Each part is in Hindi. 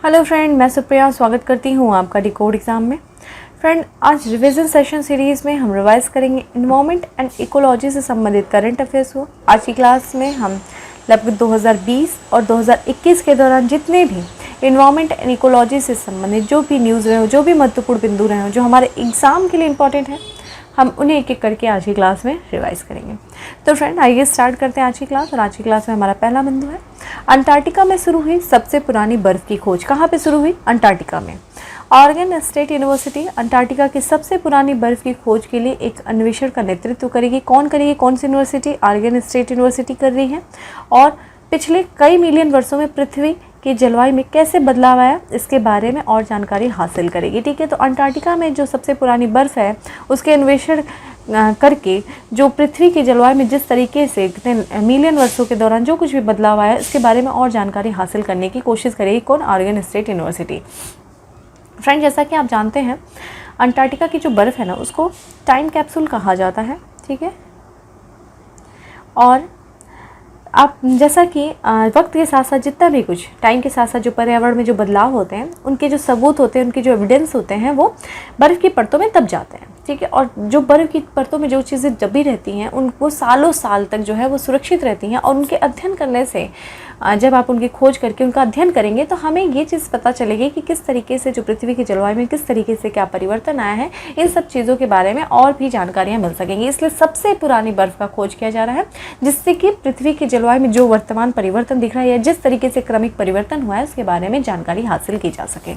हेलो फ्रेंड, मैं सुप्रिया स्वागत करती हूँ आपका डिकोड एग्ज़ाम में। फ्रेंड, आज रिवीजन सेशन सीरीज़ में हम रिवाइज करेंगे इन्वायरमेंट एंड इकोलॉजी से संबंधित करंट अफेयर्स को। आज की क्लास में हम लगभग 2020 और 2021 के दौरान जितने भी इन्वायरमेंट एंड इकोलॉजी से संबंधित जो भी न्यूज़ रहे हो, जो भी महत्वपूर्ण बिंदु रहे हो, जो हमारे एग्ज़ाम के लिए इंपॉर्टेंट है, हम उन्हें एक एक करके आज की क्लास में रिवाइज करेंगे। तो फ्रेंड, आइए स्टार्ट करते हैं आज की क्लास। और आज की क्लास में हमारा पहला बिंदु है अंटार्कटिका में शुरू हुई सबसे पुरानी बर्फ़ की खोज। कहाँ पे शुरू हुई? अंटार्कटिका में। ऑरेगन स्टेट यूनिवर्सिटी अंटार्कटिका की सबसे पुरानी बर्फ़ की खोज के लिए एक अन्वेषण का नेतृत्व करेगी। कौन करेगी? कौन सी यूनिवर्सिटी? ऑरेगन स्टेट यूनिवर्सिटी कर रही है। और पिछले कई मिलियन वर्षों में पृथ्वी की जलवायु में कैसे बदलाव आया, इसके बारे में और जानकारी हासिल करेगी। ठीक है, तो अंटार्कटिका में जो सबसे पुरानी बर्फ़ है उसके अन्वेषण करके जो पृथ्वी की जलवायु में जिस तरीके से कितने मिलियन वर्षों के दौरान जो कुछ भी बदलाव आया, इसके बारे में और जानकारी हासिल करने की कोशिश करेगी। कौन? Oregon state university. फ्रेंड, जैसा कि आप जानते हैं, अंटार्कटिका की जो बर्फ़ है ना, उसको टाइम कैप्सूल कहा जाता है। ठीक है, और आप जैसा कि वक्त के साथ साथ जितना भी कुछ टाइम के साथ साथ जो पर्यावरण में जो बदलाव होते हैं, उनके जो सबूत होते हैं, उनके जो एविडेंस होते हैं, वो बर्फ़ की परतों में दब जाते हैं। ठीक है, और जो बर्फ़ की परतों में जो चीज़ें दबी रहती हैं, वो सालों साल तक जो है वो सुरक्षित रहती हैं। और उनके अध्ययन करने से जब आप उनकी खोज करके उनका अध्ययन करेंगे तो हमें ये चीज़ पता चलेगी कि किस तरीके से जो पृथ्वी की जलवायु में किस तरीके से क्या परिवर्तन आया है। इन सब चीज़ों के बारे में और भी जानकारियाँ मिल सकेंगी। इसलिए सबसे पुरानी बर्फ़ का खोज किया जा रहा है, जिससे कि पृथ्वी की जलवायु में जो वर्तमान परिवर्तन दिख रहा है या जिस तरीके से क्रमिक परिवर्तन हुआ है, उसके बारे में जानकारी हासिल की जा सके।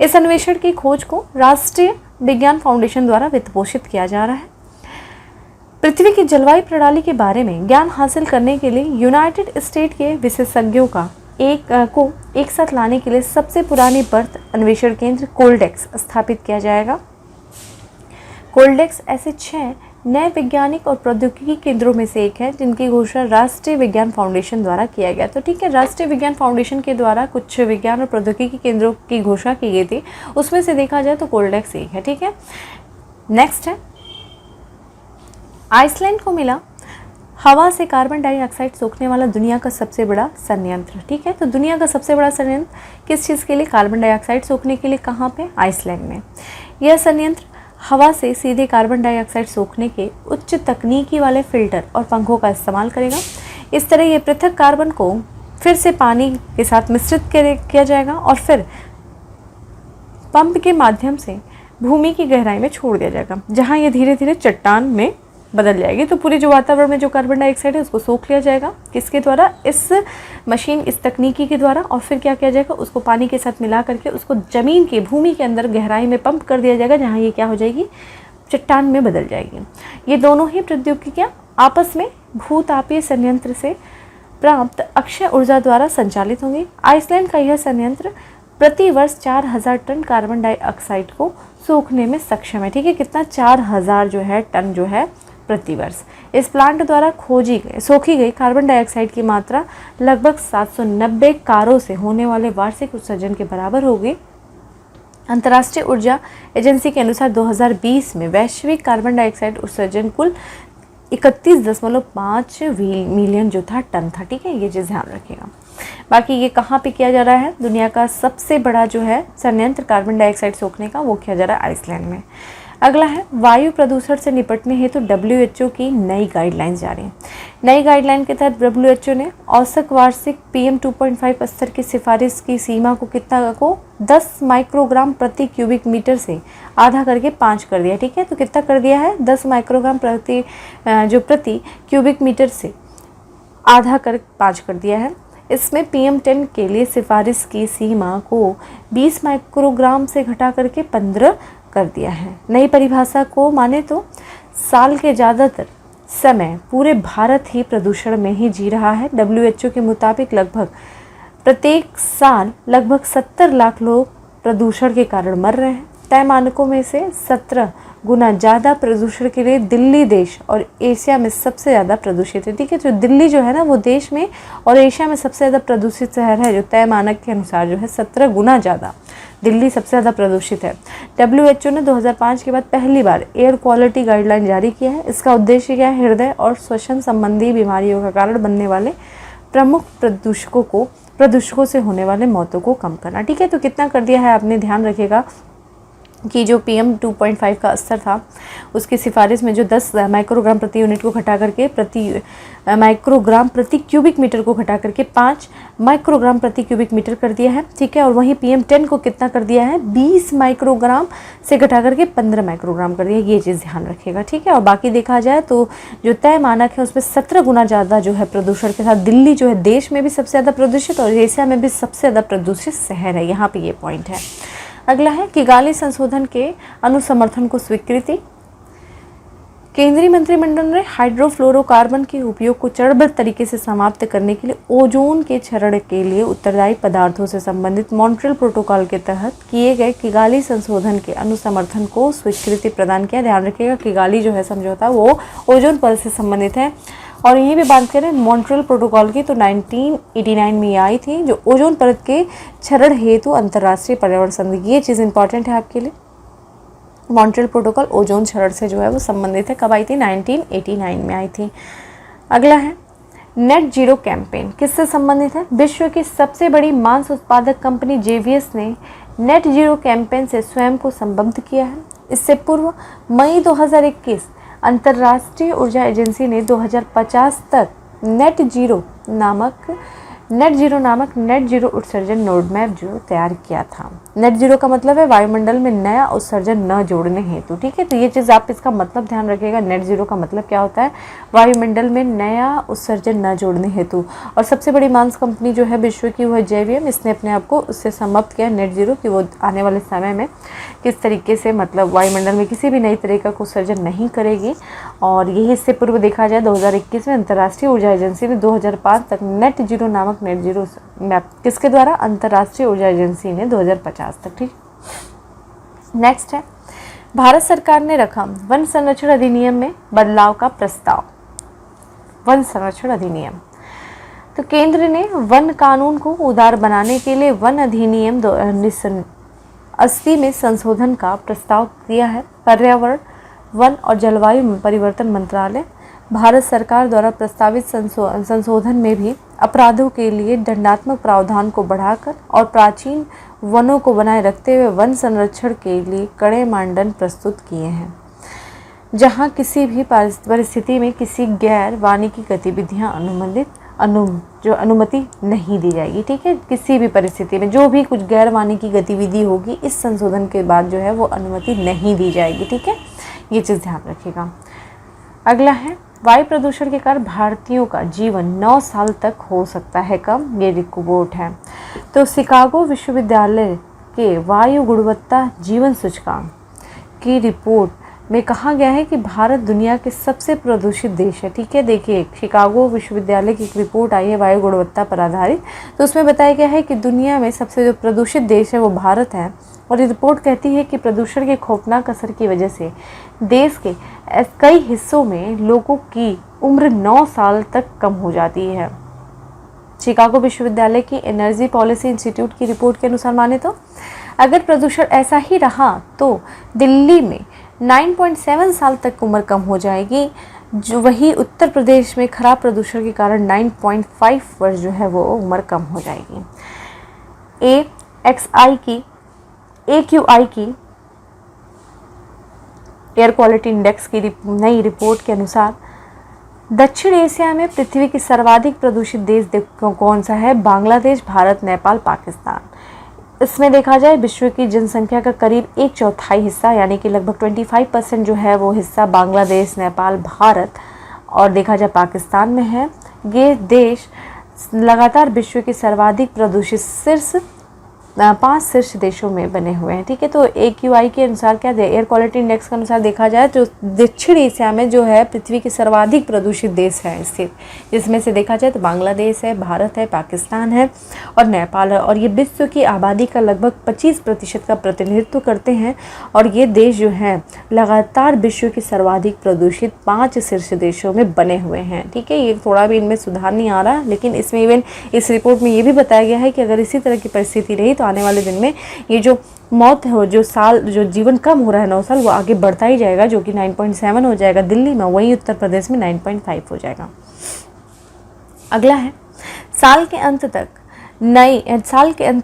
इस अन्वेषण की खोज को राष्ट्रीय विज्ञान फाउंडेशन द्वारा वित्त पोषित किया जा रहा है। पृथ्वी की जलवायु प्रणाली के बारे में ज्ञान हासिल करने के लिए यूनाइटेड स्टेट के विशेषज्ञों को एक साथ लाने के लिए सबसे पुरानी बर्फ अन्वेषण केंद्र कोल्डेक्स स्थापित किया जाएगा। कोल्डेक्स ऐसे 6 नए वैज्ञानिक और प्रौद्योगिकी केंद्रों में से एक है, जिनकी घोषणा राष्ट्रीय विज्ञान फाउंडेशन द्वारा किया गया। तो ठीक है, राष्ट्रीय विज्ञान फाउंडेशन के द्वारा कुछ विज्ञान और प्रौद्योगिकी केंद्रों की घोषणा की गई थी, उसमें से देखा जाए तो कोल्डेक्स एक है। ठीक है, नेक्स्ट है आइसलैंड को मिला हवा से कार्बन डाइऑक्साइड सोखने वाला दुनिया का सबसे बड़ा संयंत्र। ठीक है, तो दुनिया का सबसे बड़ा संयंत्र किस चीज़ के लिए? कार्बन डाइऑक्साइड सोखने के लिए। कहाँ पे? आइसलैंड में। यह संयंत्र हवा से सीधे कार्बन डाइऑक्साइड सोखने के उच्च तकनीकी वाले फिल्टर और पंखों का इस्तेमाल करेगा। इस तरह ये पृथक कार्बन को फिर से पानी के साथ मिश्रित किया जाएगा और फिर पंप के माध्यम से भूमि की गहराई में छोड़ दिया जाएगा, जहाँ ये धीरे धीरे चट्टान में बदल जाएगी। तो पूरे जो वातावरण में जो कार्बन डाइऑक्साइड है उसको सोख लिया जाएगा। किसके द्वारा? इस मशीन, इस तकनीकी के द्वारा। और फिर क्या किया जाएगा? उसको पानी के साथ मिला करके उसको ज़मीन के भूमि के अंदर गहराई में पंप कर दिया जाएगा, जहाँ ये क्या हो जाएगी? चट्टान में बदल जाएगी। ये दोनों ही प्रौद्योगिकियाँ आपस में भूतापीय संयंत्र से प्राप्त अक्षय ऊर्जा द्वारा संचालित होंगी। आइसलैंड का यह संयंत्र प्रति वर्ष 4000 टन कार्बन डाइऑक्साइड को सोखने में सक्षम है। ठीक है, कितना? 4000 जो है टन जो है प्रति वर्ष। इस प्लांट द्वारा सोखी गई कार्बन डाइऑक्साइड की मात्रा लगभग 790 कारों से होने वाले वार्षिक उत्सर्जन के बराबर होगी। अंतर्राष्ट्रीय ऊर्जा एजेंसी के अनुसार 2020 में वैश्विक कार्बन डाइऑक्साइड उत्सर्जन कुल 31.5 मिलियन जो था टन था। ठीक है, ये चीज़ ध्यान रखिएगा। बाकी ये कहाँ पे किया जा रहा है? दुनिया का सबसे बड़ा जो है संयंत्र कार्बन डाइऑक्साइड सोखने का, वो किया जा रहा है आइसलैंड में। अगला है वायु प्रदूषण से निपटने हेतु WHO की नई गाइडलाइंस जारी। नई गाइडलाइन के तहत WHO ने औसत वार्षिक PM 2.5 स्तर की सिफारिश की सीमा को 10 माइक्रोग्राम प्रति क्यूबिक मीटर से आधा करके 5 कर दिया। ठीक है, तो कितना कर दिया है? 10 माइक्रोग्राम प्रति क्यूबिक मीटर से आधा कर 5 कर दिया है। इसमें PM10 के लिए सिफारिश की सीमा को 20 माइक्रोग्राम से घटा करके 15 कर दिया है। नई परिभाषा को माने तो साल के ज़्यादातर समय पूरे भारत ही प्रदूषण में ही जी रहा है। WHO के मुताबिक प्रत्येक साल लगभग 70 लाख लोग प्रदूषण के कारण मर रहे हैं। तय मानकों में से 17 गुना ज़्यादा प्रदूषण के लिए दिल्ली देश और एशिया में सबसे ज़्यादा प्रदूषित है। ठीक है, जो दिल्ली जो है ना, वो देश में और एशिया में सबसे ज़्यादा प्रदूषित शहर है, जो तय मानक के अनुसार जो है 17 गुना ज़्यादा दिल्ली सबसे ज़्यादा प्रदूषित है। WHO ने 2005 के बाद पहली बार एयर क्वालिटी गाइडलाइन जारी किया है। इसका उद्देश्य क्या है? हृदय और श्वसन संबंधी बीमारियों का कारण बनने वाले प्रमुख प्रदूषकों से होने वाले मौतों को कम करना। ठीक है, तो कितना कर दिया है आपने, ध्यान रखिएगा कि जो PM 2.5 का स्तर था उसकी सिफारिश में जो 10 माइक्रोग्राम प्रति यूनिट को घटा करके माइक्रोग्राम प्रति क्यूबिक मीटर को घटा करके 5 माइक्रोग्राम प्रति क्यूबिक मीटर कर दिया है। ठीक है, और वहीं PM 10 को कितना कर दिया है, 20 माइक्रोग्राम से घटा करके 15 माइक्रोग्राम कर दिया है। ये चीज़ ध्यान रखिएगा। ठीक है, और बाकी देखा जाए तो जो तय मानक है उसमें 17 गुना ज़्यादा जो है प्रदूषण के साथ दिल्ली जो है देश में भी सबसे ज़्यादा प्रदूषित और एशिया में भी सबसे ज़्यादा प्रदूषित शहर है। यहाँ पर ये पॉइंट है। अगला है किगाली संशोधन के अनुसमर्थन को स्वीकृति। केंद्रीय मंत्रिमंडल ने हाइड्रोफ्लोरोकार्बन के उपयोग को चरणबद्ध तरीके से समाप्त करने के लिए ओजोन के क्षरण के लिए उत्तरदायी पदार्थों से संबंधित मॉन्ट्रियल प्रोटोकॉल के तहत किए गए किगाली संशोधन के अनुसमर्थन को स्वीकृति प्रदान किया। ध्यान रखिएगा, किगाली जो है समझौता वो ओजोन परत से संबंधित है। और यहीं भी बात करें मॉन्ट्रियल प्रोटोकॉल की तो 1989 में ये आई थी, जो ओजोन परत के क्षरण हेतु अंतर्राष्ट्रीय पर्यावरण संधि। ये चीज़ इंपॉर्टेंट है आपके लिए। मॉन्ट्रियल प्रोटोकॉल ओजोन क्षरण से जो है वो संबंधित है। कब आई थी, 1989 में आई थी। अगला है नेट जीरो कैंपेन, किससे संबंधित है। विश्व की सबसे बड़ी मांस उत्पादक कंपनी JVS ने नेट जीरो कैंपेन से स्वयं को संबद्ध किया है। इससे पूर्व मई 2021 अंतर्राष्ट्रीय ऊर्जा एजेंसी ने 2050 तक नेट जीरो नामक नेट जीरो उत्सर्जन रोडमैप जो तैयार किया था। नेट जीरो का मतलब है वायुमंडल में नया उत्सर्जन न जोड़ने हेतु। ठीक है, तो ये चीज़ आप इसका मतलब ध्यान रखिएगा। नेट जीरो का मतलब क्या होता है, वायुमंडल में नया उत्सर्जन न जोड़ने हेतु। और सबसे बड़ी मांस कंपनी जो है विश्व की वो है JVM। इसने अपने आप को उससे समाप्त किया नेट जीरो कि वो आने वाले समय में किस तरीके से मतलब वायुमंडल में किसी भी नई तरीका का उत्सर्जन नहीं करेगी। और यही इससे पूर्व देखा जाए 2021 में अंतर्राष्ट्रीय ऊर्जा एजेंसी ने 2005 तक नेट जीरो नामक नेट जीरो मैप किसके द्वारा, अंतर्राष्ट्रीय ऊर्जा एजेंसी ने 2050 तक। ठीक, नेक्स्ट है भारत सरकार ने रखा वन संरक्षण अधिनियम में बदलाव का प्रस्ताव। वन संरक्षण अधिनियम, तो केंद्र ने वन कानून को उदार बनाने के लिए वन अधिनियम 1980 में संशोधन का प्रस्ताव दिया है। पर्यावरण, वन और जलवायु परिवर्तन मंत्रालय भारत सरकार द्वारा प्रस्तावित संशोधन में भी अपराधों के लिए दंडात्मक प्रावधान को बढ़ाकर और प्राचीन वनों को बनाए रखते हुए वन संरक्षण के लिए कड़े मानदंड प्रस्तुत किए हैं, जहां किसी भी परिस्थिति में किसी गैर वानिकी गतिविधियां अनुमति नहीं दी जाएगी। ठीक है, किसी भी परिस्थिति में जो भी कुछ गैर वानिकी गतिविधि होगी इस संशोधन के बाद जो है वो अनुमति नहीं दी जाएगी। ठीक है, ये चीज़ ध्यान रखिएगा। अगला है वायु प्रदूषण के कारण भारतीयों का जीवन 9 साल तक हो सकता है कम, ये रिपोर्ट है। तो शिकागो विश्वविद्यालय के वायु गुणवत्ता जीवन सूचकांक की रिपोर्ट में कहा गया है कि भारत दुनिया के सबसे प्रदूषित देश है। ठीक है, देखिए शिकागो विश्वविद्यालय की एक रिपोर्ट आई है वायु गुणवत्ता पर आधारित, तो उसमें बताया गया है कि दुनिया में सबसे जो प्रदूषित देश है वो भारत है। और ये रिपोर्ट कहती है कि प्रदूषण के खौफनाक असर की वजह से देश के कई हिस्सों में लोगों की उम्र 9 साल तक कम हो जाती है। शिकागो विश्वविद्यालय की एनर्जी पॉलिसी इंस्टीट्यूट की रिपोर्ट के अनुसार माने तो अगर प्रदूषण ऐसा ही रहा तो दिल्ली में 9.7 साल तक उम्र कम हो जाएगी, जो वही उत्तर प्रदेश में खराब प्रदूषण के कारण 9.5 वर्ष जो है वो उम्र कम हो जाएगी। AQI की एयर क्वालिटी इंडेक्स की नई रिपोर्ट के अनुसार दक्षिण एशिया में पृथ्वी की सर्वाधिक प्रदूषित देश कौन सा है, बांग्लादेश, भारत, नेपाल, पाकिस्तान। इसमें देखा जाए विश्व की जनसंख्या का करीब 1/4 हिस्सा यानी कि लगभग 25% जो है वो हिस्सा बांग्लादेश, नेपाल, भारत और देखा जाए पाकिस्तान में है। ये देश लगातार विश्व के सर्वाधिक प्रदूषित 5 शीर्ष देशों में बने हुए हैं। ठीक है, तो AQI के अनुसार क्या एयर क्वालिटी इंडेक्स के अनुसार देखा जाए तो दक्षिण एशिया में जो है पृथ्वी के सर्वाधिक प्रदूषित देश है स्थित, जिसमें से देखा जाए तो बांग्लादेश है, भारत है, पाकिस्तान है और नेपाल है। और ये विश्व की आबादी का लगभग 25% का प्रतिनिधित्व करते हैं। और ये देश जो है लगातार विश्व के सर्वाधिक प्रदूषित 5 शीर्ष देशों में बने हुए हैं। ठीक है, ये थोड़ा भी इनमें सुधार नहीं आ रहा, लेकिन इसमें इवन इस रिपोर्ट में ये भी बताया गया है कि अगर इसी तरह की परिस्थिति रही तो आने वाले दिन में ये जो मौत है, जो जीवन कम हो रहा है 9 साल, वो आगे बढ़ता ही जाएगा, जो कि 9.7 हो जाएगा दिल्ली में, वहीं उत्तर प्रदेश में 9.5 हो जाएगा। अगला है साल के अंत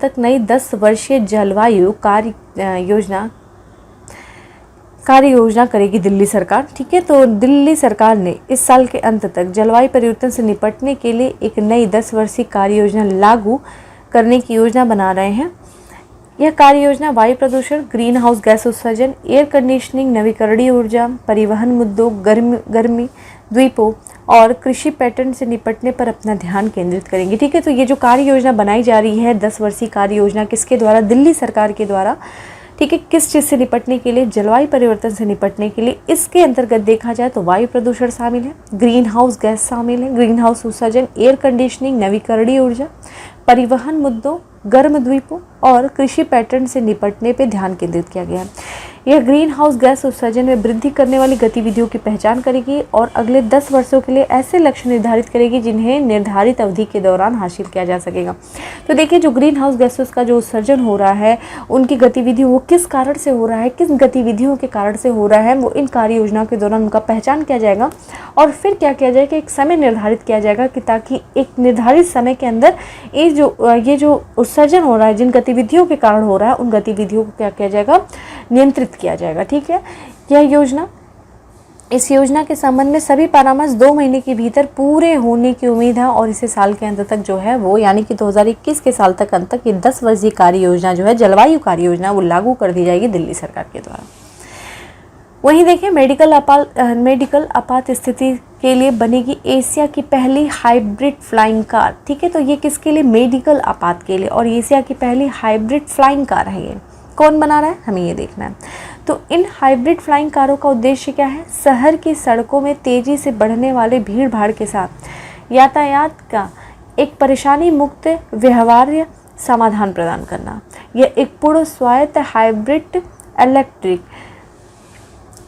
तक नई 10 वर्षीय जलवायु कार्य योजना करेगी दिल्ली सरकार। ठीक है, तो दिल्ली सरकार ने इस साल के अंत तक जलवायु परिवर्तन से निपटने के लिए एक नई 10 वर्षीय कार्य योजना लागू करने की योजना बना रहे हैं। यह कार्य योजना वायु प्रदूषण, ग्रीन हाउस गैस उत्सर्जन, एयर कंडीशनिंग, नवीकरणीय ऊर्जा, परिवहन मुद्दों, गर्मी द्वीपों और कृषि पैटर्न से निपटने पर अपना ध्यान केंद्रित करेंगे। ठीक है, तो ये जो कार्य योजना बनाई जा रही है 10 वर्षीय कार्य योजना, किसके द्वारा? दिल्ली सरकार के द्वारा। ठीक है, किस चीज़ से निपटने के लिए? जलवायु परिवर्तन से निपटने के लिए। इसके अंतर्गत देखा जाए तो वायु प्रदूषण शामिल है, ग्रीन हाउस गैस शामिल है, ग्रीन हाउस उत्सर्जन, एयर कंडीशनिंग, नवीकरणीय ऊर्जा, परिवहन मुद्दों, गर्म द्वीपों और कृषि पैटर्न से निपटने पर ध्यान केंद्रित किया गया है। यह ग्रीन हाउस गैस उत्सर्जन में वृद्धि करने वाली गतिविधियों की पहचान करेगी और अगले 10 वर्षों के लिए ऐसे लक्ष्य निर्धारित करेगी जिन्हें निर्धारित अवधि के दौरान हासिल किया जा सकेगा। तो देखिए, जो ग्रीन हाउस गैसेस का जो उत्सर्जन हो रहा है, उनकी गतिविधि वो किस कारण से हो रहा है, किस गतिविधियों के कारण से हो रहा है, वो इन कार्य योजना के दौरान उनका पहचान किया जाएगा और फिर क्या किया जाएगा, एक समय निर्धारित किया जाएगा कि ताकि एक निर्धारित समय के अंदर ये जो उत्सर्जन हो रहा है, जिन गतिविधियों के कारण हो रहा है, उन गतिविधियों को क्या किया जाएगा, नियंत्रित किया जाएगा। ठीक है, इस योजना के संबंध में सभी परामर्श 2 महीने के भीतर पूरे होने की उम्मीद है और इसे साल के अंत तक जो है वो, यानी कि 2021 के साल तक अंत तक ये 10 वर्षीय कार्य योजना जो है, जलवायु कार्य योजना, वो लागू कर दी जाएगी दिल्ली सरकार के द्वारा। वहीं देखिए, मेडिकल आपात स्थिति के लिए बनेगी एशिया की पहली हाइब्रिड फ्लाइंग कार। ठीक है, तो ये किसके लिए? मेडिकल आपात के लिए, और एशिया की पहली हाइब्रिड फ्लाइंग कार है। ये कौन बना रहा है, हमें ये देखना है। तो इन हाइब्रिड फ्लाइंग कारों का उद्देश्य क्या है? शहर की सड़कों में तेजी से बढ़ने वाले भीड़ भाड़ के साथ यातायात का एक परेशानी मुक्त व्यवहार्य समाधान प्रदान करना। यह एक पूर्ण स्वायत्त हाइब्रिड इलेक्ट्रिक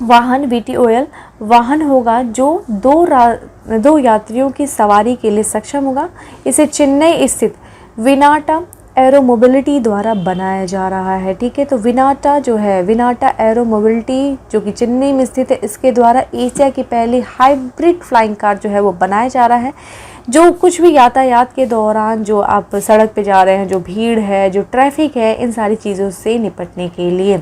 वाहन VTOL वाहन होगा जो दो यात्रियों की सवारी के लिए सक्षम होगा। इसे चेन्नई स्थित विनाटा एरो मोबिलिटी द्वारा बनाया जा रहा है। ठीक है, तो विनाटा एरो मोबिलिटी जो कि चेन्नई में स्थित है, इसके द्वारा एशिया की पहली हाइब्रिड फ्लाइंग कार जो है वो बनाया जा रहा है, जो कुछ भी यातायात के दौरान जो आप सड़क पे जा रहे हैं, जो भीड़ है, जो ट्रैफिक है, इन सारी चीज़ों से निपटने के लिए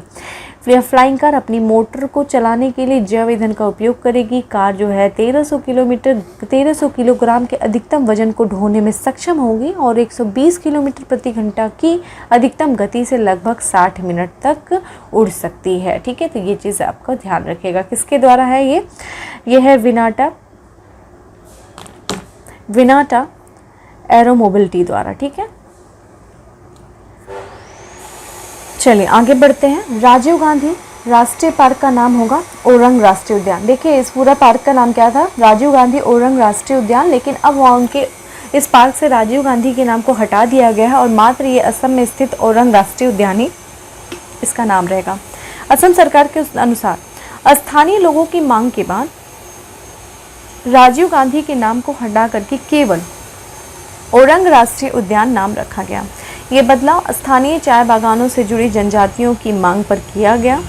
यह फ्लाइंग कार अपनी मोटर को चलाने के लिए जैव ईंधन का उपयोग करेगी। कार जो है 1300 किलोग्राम के अधिकतम वजन को ढोने में सक्षम होगी और 120 किलोमीटर प्रति घंटा की अधिकतम गति से लगभग 60 मिनट तक उड़ सकती है। ठीक है, तो ये चीज़ आपका ध्यान रखेगा। किसके द्वारा है ये है विनाटा एरो मोबिलिटी द्वारा। ठीक है, चलिए आगे बढ़ते हैं। राजीव गांधी राष्ट्रीय पार्क का नाम होगा ओरंग राष्ट्रीय उद्यान। देखिए, इस पूरा पार्क का नाम क्या था? राजीव गांधी ओरंग राष्ट्रीय उद्यान, लेकिन अब वहाँ उनके इस पार्क से राजीव गांधी के नाम को हटा दिया गया है और मात्र ये असम में स्थित ओरंग राष्ट्रीय उद्यान ही इसका नाम रहेगा। असम सरकार के अनुसार स्थानीय लोगों की मांग के बाद राजीव गांधी के नाम को हटा करके केवल ओरंग राष्ट्रीय उद्यान नाम रखा गया। ये बदलाव स्थानीय चाय बागानों से जुड़ी जनजातियों की मांग पर किया गया।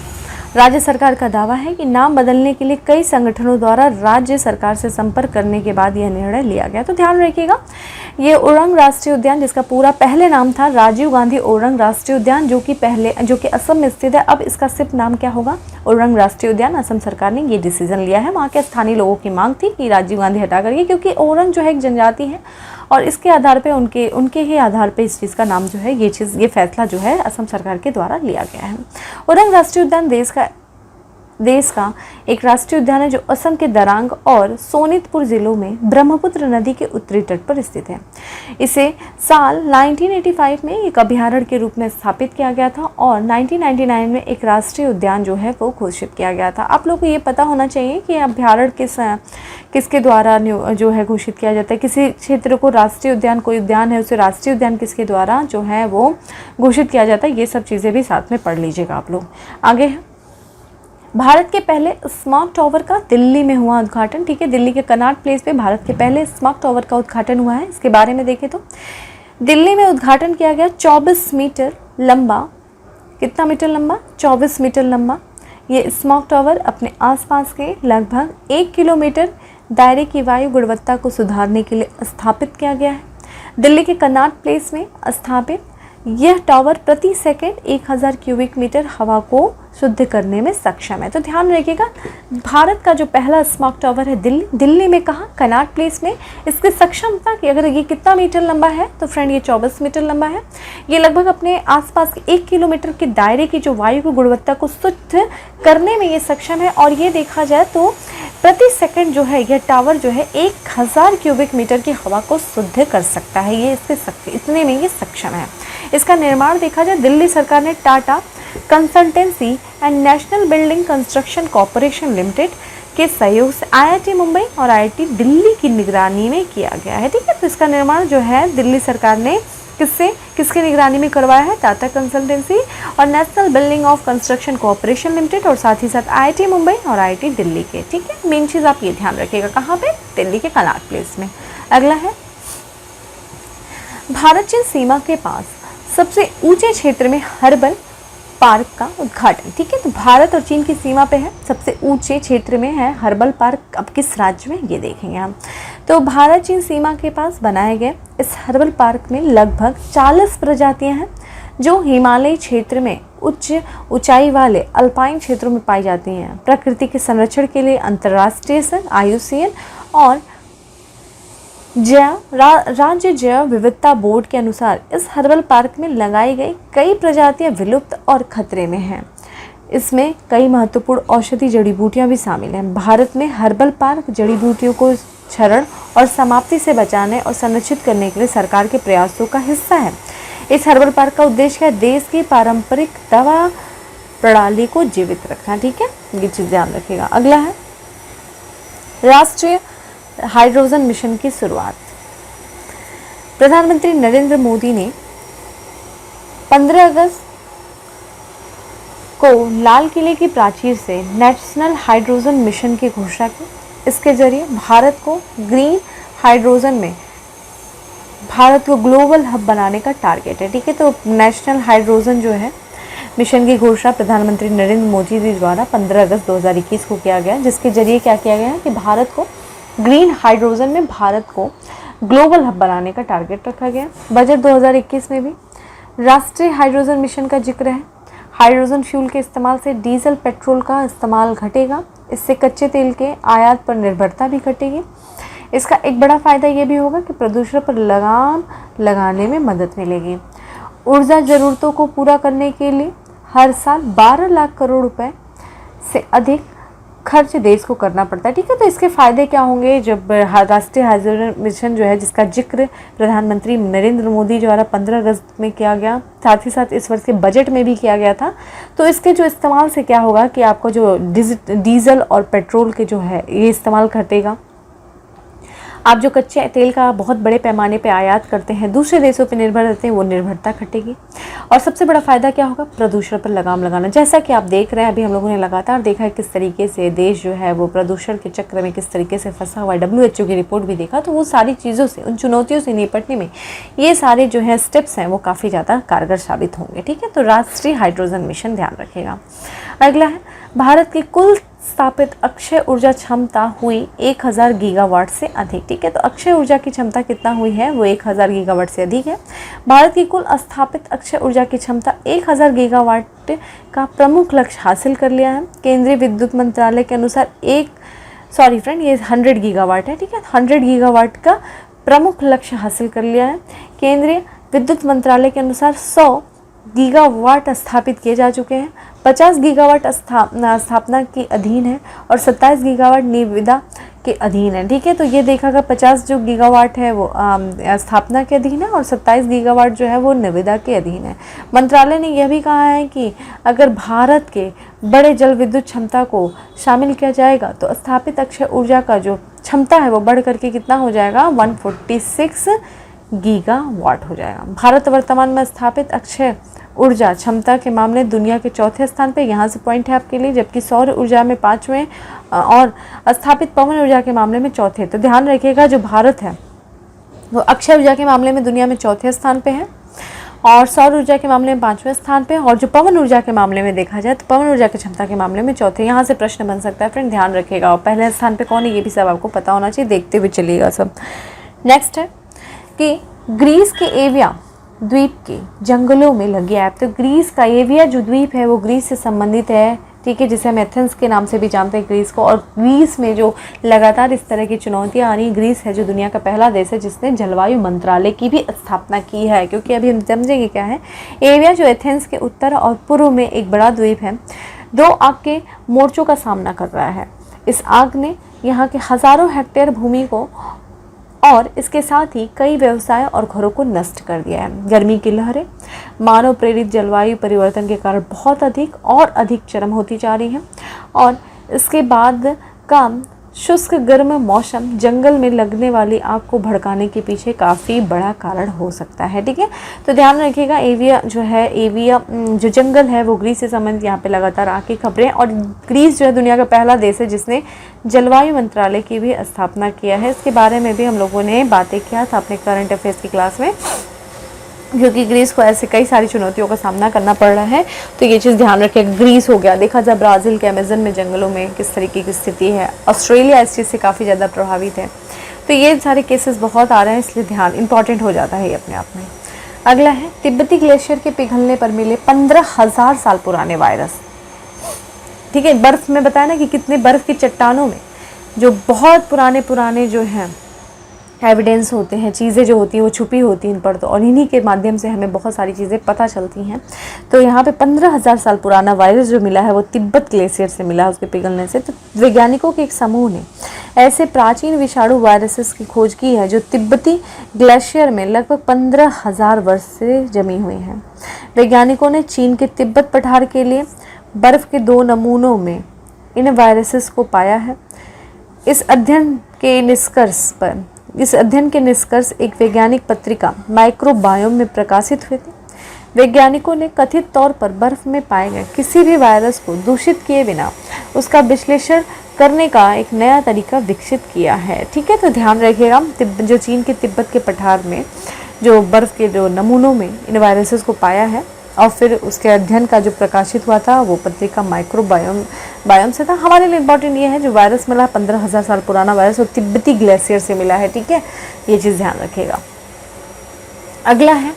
राज्य सरकार का दावा है कि नाम बदलने के लिए कई संगठनों द्वारा राज्य सरकार से संपर्क करने के बाद यह निर्णय लिया गया। तो ध्यान रखिएगा, ये ओरंग राष्ट्रीय उद्यान, जिसका पूरा पहले नाम था राजीव गांधी ओरंग राष्ट्रीय उद्यान, जो कि असम में स्थित है, अब इसका सिर्फ नाम क्या होगा? ओरंग राष्ट्रीय उद्यान। असम सरकार ने ये डिसीजन लिया है। वहाँ के स्थानीय लोगों की मांग थी कि राजीव गांधी हटा करके, क्योंकि ओरंग जो है एक जनजाति है और इसके आधार पे उनके ही आधार पे इस चीज़ का नाम जो है, ये फैसला जो है असम सरकार के द्वारा लिया गया है। ओरंग राष्ट्रीय उद्यान देश का एक राष्ट्रीय उद्यान है जो असम के दरांग और सोनितपुर जिलों में ब्रह्मपुत्र नदी के उत्तरी तट पर स्थित है। इसे साल 1985 में एक अभयारण्य के रूप में स्थापित किया गया था और 1999 में एक राष्ट्रीय उद्यान जो है वो घोषित किया गया था। आप लोगों को ये पता होना चाहिए कि अभयारण्य किसके द्वारा जो है घोषित किया जाता है। किसी क्षेत्र को राष्ट्रीय उद्यान, कोई उद्यान है उसे राष्ट्रीय उद्यान किसके द्वारा जो है वो घोषित किया जाता है। ये सब चीज़ें भी साथ में पढ़ लीजिएगा आप लोग। आगे है, भारत के पहले स्मार्ट टावर का दिल्ली में हुआ उद्घाटन। ठीक है, दिल्ली के कनॉट प्लेस पे भारत के पहले स्मार्ट टावर का उद्घाटन हुआ है। इसके बारे में देखें तो दिल्ली में उद्घाटन किया गया 24 मीटर लंबा, कितना मीटर लंबा? 24 मीटर लंबा ये स्मार्ट टावर अपने आसपास के लगभग 1 किलोमीटर दायरे की वायु गुणवत्ता को सुधारने के लिए स्थापित किया गया है। दिल्ली के कनॉट प्लेस में स्थापित यह टावर प्रति सेकंड 1000 क्यूबिक मीटर हवा को शुद्ध करने में सक्षम है। तो ध्यान रखिएगा, भारत का जो पहला स्मॉग टावर है दिल्ली में कहाँ, कनॉट प्लेस में। इसकी सक्षमता की अगर ये कितना मीटर लंबा है तो फ्रेंड ये 24 मीटर लंबा है। ये लगभग अपने आसपास के 1 किलोमीटर के दायरे की जो वायु की गुणवत्ता को शुद्ध करने में ये सक्षम है। और ये देखा जाए तो प्रति सेकंड जो है यह टावर जो है 1000 क्यूबिक मीटर की हवा को शुद्ध कर सकता है। ये इसके इतने में ये सक्षम है। इसका निर्माण देखा जाए, दिल्ली सरकार ने Tata consultancy and national building construction corporation limited के सहयोग से IIT मुंबई और IIT दिल्ली की निगरानी में किया गया है। ठीक है, तो इसका निर्माण जो है दिल्ली सरकार ने किसके निगरानी में करवाया है, टाटा कंसल्टेंसी और national building of construction corporation limited और साथ ही साथ IIT मुंबई और IIT दिल्ली के। ठीक है, मेन चीज़ आप ये ध्यान रखिएगा, कहाँ पे, दिल्ली के कनॉट प्लेस में। अगला है भारत चीन सीमा के पास सबसे ऊंचे क्षेत्र में हर्बल पार्क का उद्घाटन। ठीक है, तो भारत और चीन की सीमा पे है, सबसे ऊंचे क्षेत्र में है हर्बल पार्क। अब किस राज्य में, ये देखेंगे हम। तो भारत चीन सीमा के पास बनाए गए इस हर्बल पार्क में लगभग 40 प्रजातियां हैं जो हिमालयी क्षेत्र में उच्च ऊंचाई वाले अल्पाइन क्षेत्रों में पाई जाती हैं। प्रकृति के संरक्षण के लिए अंतर्राष्ट्रीय संघ IUCN और राज्य जैव विविधता बोर्ड के अनुसार इस हर्बल पार्क में लगाई गई कई प्रजातियां विलुप्त और खतरे में हैं। इसमें कई महत्वपूर्ण औषधि जड़ी बूटियां भी शामिल हैं। भारत में हर्बल पार्क जड़ी बूटियों को क्षरण और समाप्ति से बचाने और संरक्षित करने के लिए सरकार के प्रयासों का हिस्सा है। इस हर्बल पार्क का उद्देश्य है देश की पारंपरिक दवा प्रणाली को जीवित रखना। ठीक है, ये चीज़ ध्यान रखिएगा। अगला है राष्ट्रीय हाइड्रोजन मिशन की शुरुआत। प्रधानमंत्री नरेंद्र मोदी ने 15 अगस्त को लाल किले की प्राचीर से नेशनल हाइड्रोजन मिशन की घोषणा की। इसके जरिए भारत को ग्रीन हाइड्रोजन में भारत को ग्लोबल हब बनाने का टारगेट है। ठीक है, तो नेशनल हाइड्रोजन जो है मिशन की घोषणा प्रधानमंत्री नरेंद्र मोदी जी द्वारा 15 अगस्त 2021 को किया गया, जिसके जरिए क्या किया गया है कि भारत को ग्रीन हाइड्रोजन में भारत को ग्लोबल हब बनाने का टारगेट रखा गया। बजट 2021 में भी राष्ट्रीय हाइड्रोजन मिशन का जिक्र है। हाइड्रोजन फ्यूल के इस्तेमाल से डीजल पेट्रोल का इस्तेमाल घटेगा। इससे कच्चे तेल के आयात पर निर्भरता भी घटेगी। इसका एक बड़ा फ़ायदा ये भी होगा कि प्रदूषण पर लगाम लगाने में मदद मिलेगी। ऊर्जा ज़रूरतों को पूरा करने के लिए हर साल 12 लाख करोड़ रुपए से अधिक खर्च देश को करना पड़ता है। ठीक है, तो इसके फ़ायदे क्या होंगे जब राष्ट्रीय हाइड्रोजन मिशन जो है जिसका जिक्र प्रधानमंत्री नरेंद्र मोदी द्वारा 15 अगस्त में किया गया, साथ ही साथ इस वर्ष के बजट में भी किया गया था। तो इसके जो इस्तेमाल से क्या होगा कि आपको जो डीजल और पेट्रोल के जो है ये इस्तेमाल घटेगा। आप जो कच्चे तेल का बहुत बड़े पैमाने पे आयात करते हैं, दूसरे देशों पे निर्भर रहते हैं, वो निर्भरता घटेगी। और सबसे बड़ा फ़ायदा क्या होगा, प्रदूषण पर लगाम लगाना। जैसा कि आप देख रहे हैं, अभी हम लोगों ने लगातार देखा है किस तरीके से देश जो है वो प्रदूषण के चक्र में किस तरीके से फंसा हुआ है। WHO की रिपोर्ट भी देखा, तो वो सारी चीज़ों से, उन चुनौतियों से निपटने में ये सारे जो है स्टेप्स हैं वो काफ़ी ज़्यादा कारगर साबित होंगे। ठीक है, तो राष्ट्रीय हाइड्रोजन मिशन ध्यान रखेगा। अगला है भारत की कुल स्थापित अक्षय ऊर्जा क्षमता हुई 1000 गीगावाट से अधिक। ठीक है, तो अक्षय ऊर्जा की क्षमता कितना हुई है, वो 1000 गीगावाट से अधिक है। भारत की कुल स्थापित अक्षय ऊर्जा की क्षमता 1000 गीगावाट का प्रमुख लक्ष्य हासिल कर लिया है। केंद्रीय विद्युत मंत्रालय के अनुसार ये 100 गीगावाट है। ठीक है, 100 गीगावाट का प्रमुख लक्ष्य हासिल कर लिया है। केंद्रीय विद्युत मंत्रालय के अनुसार 100 गीगावाट स्थापित किए जा चुके हैं। 50 गीगावाट स्थापना के अधीन है और 27 गीगावाट निविदा के अधीन है। ठीक है, तो ये देखा गया 50 जो गीगावाट है वो स्थापना के अधीन है और 27 गीगावाट जो है वो निविदा के अधीन है। मंत्रालय ने यह भी कहा है कि अगर भारत के बड़े जल विद्युत क्षमता को शामिल किया जाएगा तो स्थापित अक्षय ऊर्जा का जो क्षमता है वो बढ़ करके कितना हो जाएगा, 146 गीगावाट हो जाएगा। भारत वर्तमान में स्थापित अक्षय ऊर्जा क्षमता के मामले में दुनिया के चौथे स्थान पे, यहाँ से पॉइंट है आपके लिए, जबकि सौर ऊर्जा में 5वें और स्थापित पवन ऊर्जा के मामले में चौथे। तो ध्यान रखिएगा जो भारत है वो अक्षय ऊर्जा के मामले में दुनिया में चौथे स्थान पे है और सौर ऊर्जा के मामले में 5वें स्थान पे, और जो पवन ऊर्जा के मामले में देखा जाए तो पवन ऊर्जा की क्षमता के मामले में चौथे। यहाँ से प्रश्न बन सकता है फ्रेंड, ध्यान रखिएगा। और पहले स्थान पर कौन है ये भी सब आपको पता होना चाहिए, देखते हुए चलिएगा सब। नेक्स्ट है कि ग्रीस के एविया द्वीप के जंगलों में लगी आग। तो ग्रीस का एविया जो द्वीप है वो ग्रीस से संबंधित है, ठीक है, जिसे हम एथेंस के नाम से भी जानते हैं ग्रीस को। और ग्रीस में जो लगातार इस तरह की चुनौतियां आ रही, ग्रीस है जो दुनिया का पहला देश है जिसने जलवायु मंत्रालय की भी स्थापना की है, क्योंकि अभी हम समझेंगे क्या है। एविया जो एथेंस के उत्तर और पूर्व में एक बड़ा द्वीप है, 2 आग के मोर्चों का सामना कर रहा है। इस आग ने यहाँ के हज़ारों हेक्टेयर भूमि को और इसके साथ ही कई व्यवसाय और घरों को नष्ट कर दिया है। गर्मी की लहरें मानव प्रेरित जलवायु परिवर्तन के कारण बहुत अधिक और अधिक चरम होती जा रही हैं, और इसके बाद का शुष्क गर्म मौसम जंगल में लगने वाली आग को भड़काने के पीछे काफ़ी बड़ा कारण हो सकता है, ठीक है। तो ध्यान रखिएगा, एविया जो है, एविया जो जंगल है वो ग्रीस से संबंधित यहाँ पे लगातार आग की खबरें। और ग्रीस जो है दुनिया का पहला देश है जिसने जलवायु मंत्रालय की भी स्थापना किया है। इसके बारे में भी हम लोगों ने बातें किया था अपने करंट अफेयर्स की क्लास में, क्योंकि ग्रीस को ऐसे कई सारी चुनौतियों का सामना करना पड़ रहा है। तो ये चीज़ ध्यान रखिएगा। ग्रीस हो गया, देखा जाए ब्राज़ील के अमेज़न में जंगलों में किस तरीके की स्थिति है, ऑस्ट्रेलिया इस चीज़ से काफ़ी ज़्यादा प्रभावित है। तो ये सारे केसेस बहुत आ रहे हैं, इसलिए ध्यान इंपॉर्टेंट हो जाता है ये अपने आप में। अगला है तिब्बती ग्लेशियर के पिघलने पर मिले 15,000 साल पुराने वायरस, ठीक है। बर्फ़ में बताया ना कि कितने बर्फ़ की चट्टानों में जो बहुत पुराने जो हैं एविडेंस होते हैं, चीज़ें जो होती हैं वो छुपी होती हैं इन पर, तो और इन्हीं के माध्यम से हमें बहुत सारी चीज़ें पता चलती हैं। तो यहाँ पे 15,000 साल पुराना वायरस जो मिला है वो तिब्बत ग्लेशियर से मिला है, उसके पिघलने से। तो वैज्ञानिकों के एक समूह ने ऐसे प्राचीन विषाणु वायरसेस की खोज की है जो तिब्बती ग्लेशियर में लगभग 15,000 वर्ष से जमी हुई हैं। वैज्ञानिकों ने चीन के तिब्बत पठार के लिए बर्फ़ के 2 नमूनों में इन वायरसेस को पाया है। इस अध्ययन के निष्कर्ष एक वैज्ञानिक पत्रिका माइक्रोबायोम में प्रकाशित हुए थे। वैज्ञानिकों ने कथित तौर पर बर्फ में पाए गए किसी भी वायरस को दूषित किए बिना उसका विश्लेषण करने का एक नया तरीका विकसित किया है, ठीक है। तो ध्यान रखिएगा, जो चीन के तिब्बत के पठार में जो बर्फ़ के जो नमूनों में इन वायरसेस को पाया है और फिर उसके अध्ययन का जो प्रकाशित हुआ था वो पत्रिका माइक्रोबायोम से था। हमारे लिए इम्पॉर्टेंट ये है जो वायरस मिला 15,000 साल पुराना वायरस और तिब्बती ग्लेशियर से मिला है, ठीक है। ये चीज़ ध्यान रखिएगा। अगला है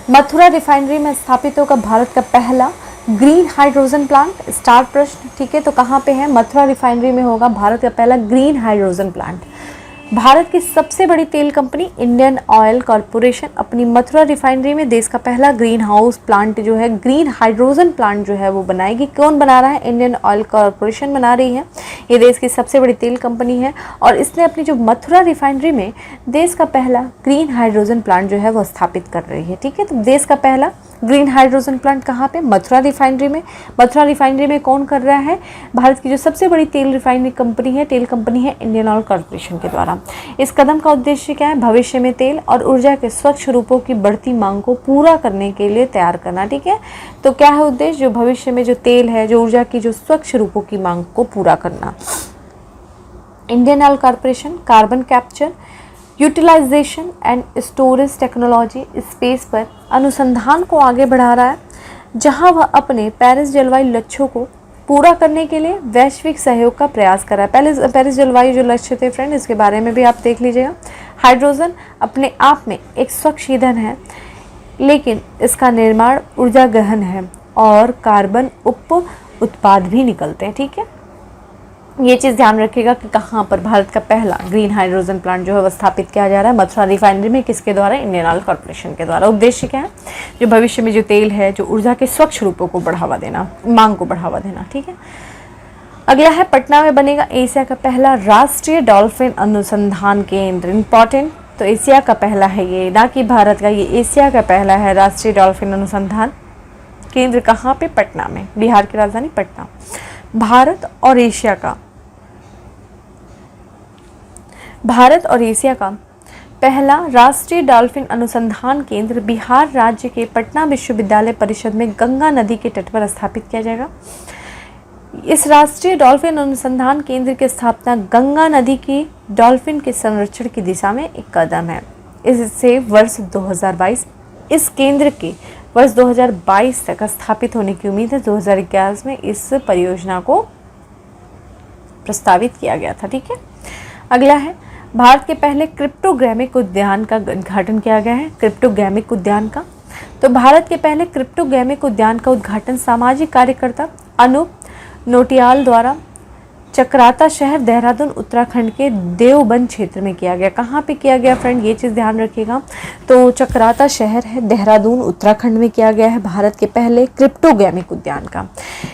मथुरा रिफाइनरी में स्थापित होगा भारत का पहला ग्रीन हाइड्रोजन प्लांट। स्टार प्रश्न, ठीक है। तो कहाँ पे है? मथुरा रिफाइनरी में होगा भारत का पहला ग्रीन हाइड्रोजन प्लांट। भारत की सबसे बड़ी तेल कंपनी इंडियन ऑयल कॉरपोरेशन अपनी मथुरा रिफाइनरी में देश का पहला ग्रीन हाउस प्लांट जो है, ग्रीन हाइड्रोजन प्लांट जो है वो बनाएगी। कौन बना रहा है? इंडियन ऑयल कॉरपोरेशन बना रही है। ये देश की सबसे बड़ी तेल कंपनी है और इसने अपनी जो मथुरा रिफाइनरी में देश का पहला ग्रीन हाइड्रोजन प्लांट जो है वो स्थापित कर रही है, ठीक है। तो देश का पहला ग्रीन हाइड्रोजन प्लांट कहाँ पे? मथुरा रिफाइनरी में। मथुरा रिफाइनरी में कौन कर रहा है? भारत की जो सबसे बड़ी तेल रिफाइनरी कंपनी है, तेल कंपनी है इंडियन ऑयल कॉरपोरेशन के द्वारा। इस कदम का उद्देश्य क्या है? भविष्य में तेल और ऊर्जा के स्वच्छ रूपों की बढ़ती मांग को पूरा करने के लिए तैयार करना, ठीक है। तो क्या है उद्देश्य? जो भविष्य में जो तेल है, जो ऊर्जा की जो स्वच्छ रूपों की मांग को पूरा करना। Indian Oil Corporation carbon capture, utilisation and storage technology, space पर अनुसंधान को आगे बढ़ा रहा है, जहां वह अपने पेरिस जलवायु लक्ष्यों को पूरा करने के लिए वैश्विक सहयोग का प्रयास कर रहा है। पेरिस जलवायु जो लक्ष्य थे फ्रेंड, इसके बारे में भी आप देख लीजिएगा। हाइड्रोजन अपने आप में एक स्वच्छ ईंधन है, लेकिन इसका निर्माण ऊर्जा गहन है और कार्बन उत्पाद भी निकलते हैं, ठीक है। ये चीज़ ध्यान रखिएगा कि कहाँ पर भारत का पहला ग्रीन हाइड्रोजन प्लांट जो है वो स्थापित किया जा रहा है मथुरा रिफाइनरी में। किसके द्वारा? इंडियन ऑयल कॉरपोरेशन के द्वारा। उद्देश्य क्या है? जो भविष्य में जो तेल है, जो ऊर्जा के स्वच्छ रूपों को बढ़ावा देना, मांग को बढ़ावा देना, ठीक है। अगला है पटना में बनेगा एशिया का पहला राष्ट्रीय डॉल्फिन अनुसंधान केंद्र। इंपॉर्टेंट, तो एशिया का पहला है ये, ना कि भारत का, ये एशिया का पहला है राष्ट्रीय डॉल्फिन अनुसंधान केंद्र। कहाँ पे? पटना में, बिहार की राजधानी पटना। भारत और एशिया का पहला राष्ट्रीय डॉल्फिन अनुसंधान केंद्र बिहार राज्य के पटना विश्वविद्यालय परिषद में गंगा नदी के तट पर स्थापित किया जाएगा। इस राष्ट्रीय डॉल्फिन अनुसंधान केंद्र की स्थापना गंगा नदी की डॉल्फिन के संरक्षण की दिशा में एक कदम है। इससे वर्ष 2022 इस केंद्र के वर्ष 2022 तक स्थापित होने की उम्मीद है। 2011 में इस परियोजना को प्रस्तावित किया गया था, ठीक है। अगला है भारत के पहले क्रिप्टोग्रामिक उद्यान का उद्घाटन किया गया है, क्रिप्टोग्रामिक उद्यान का। तो भारत के पहले क्रिप्टोग्रामिक उद्यान का उद्घाटन सामाजिक कार्यकर्ता अनूप नोटियाल द्वारा चक्राता शहर देहरादून उत्तराखंड के देवबन क्षेत्र में किया गया। कहाँ पे किया गया फ्रेंड, ये चीज़ ध्यान रखिएगा। तो चक्राता शहर है देहरादून उत्तराखंड में किया गया है भारत के पहले क्रिप्टोग्रामिक उद्यान का।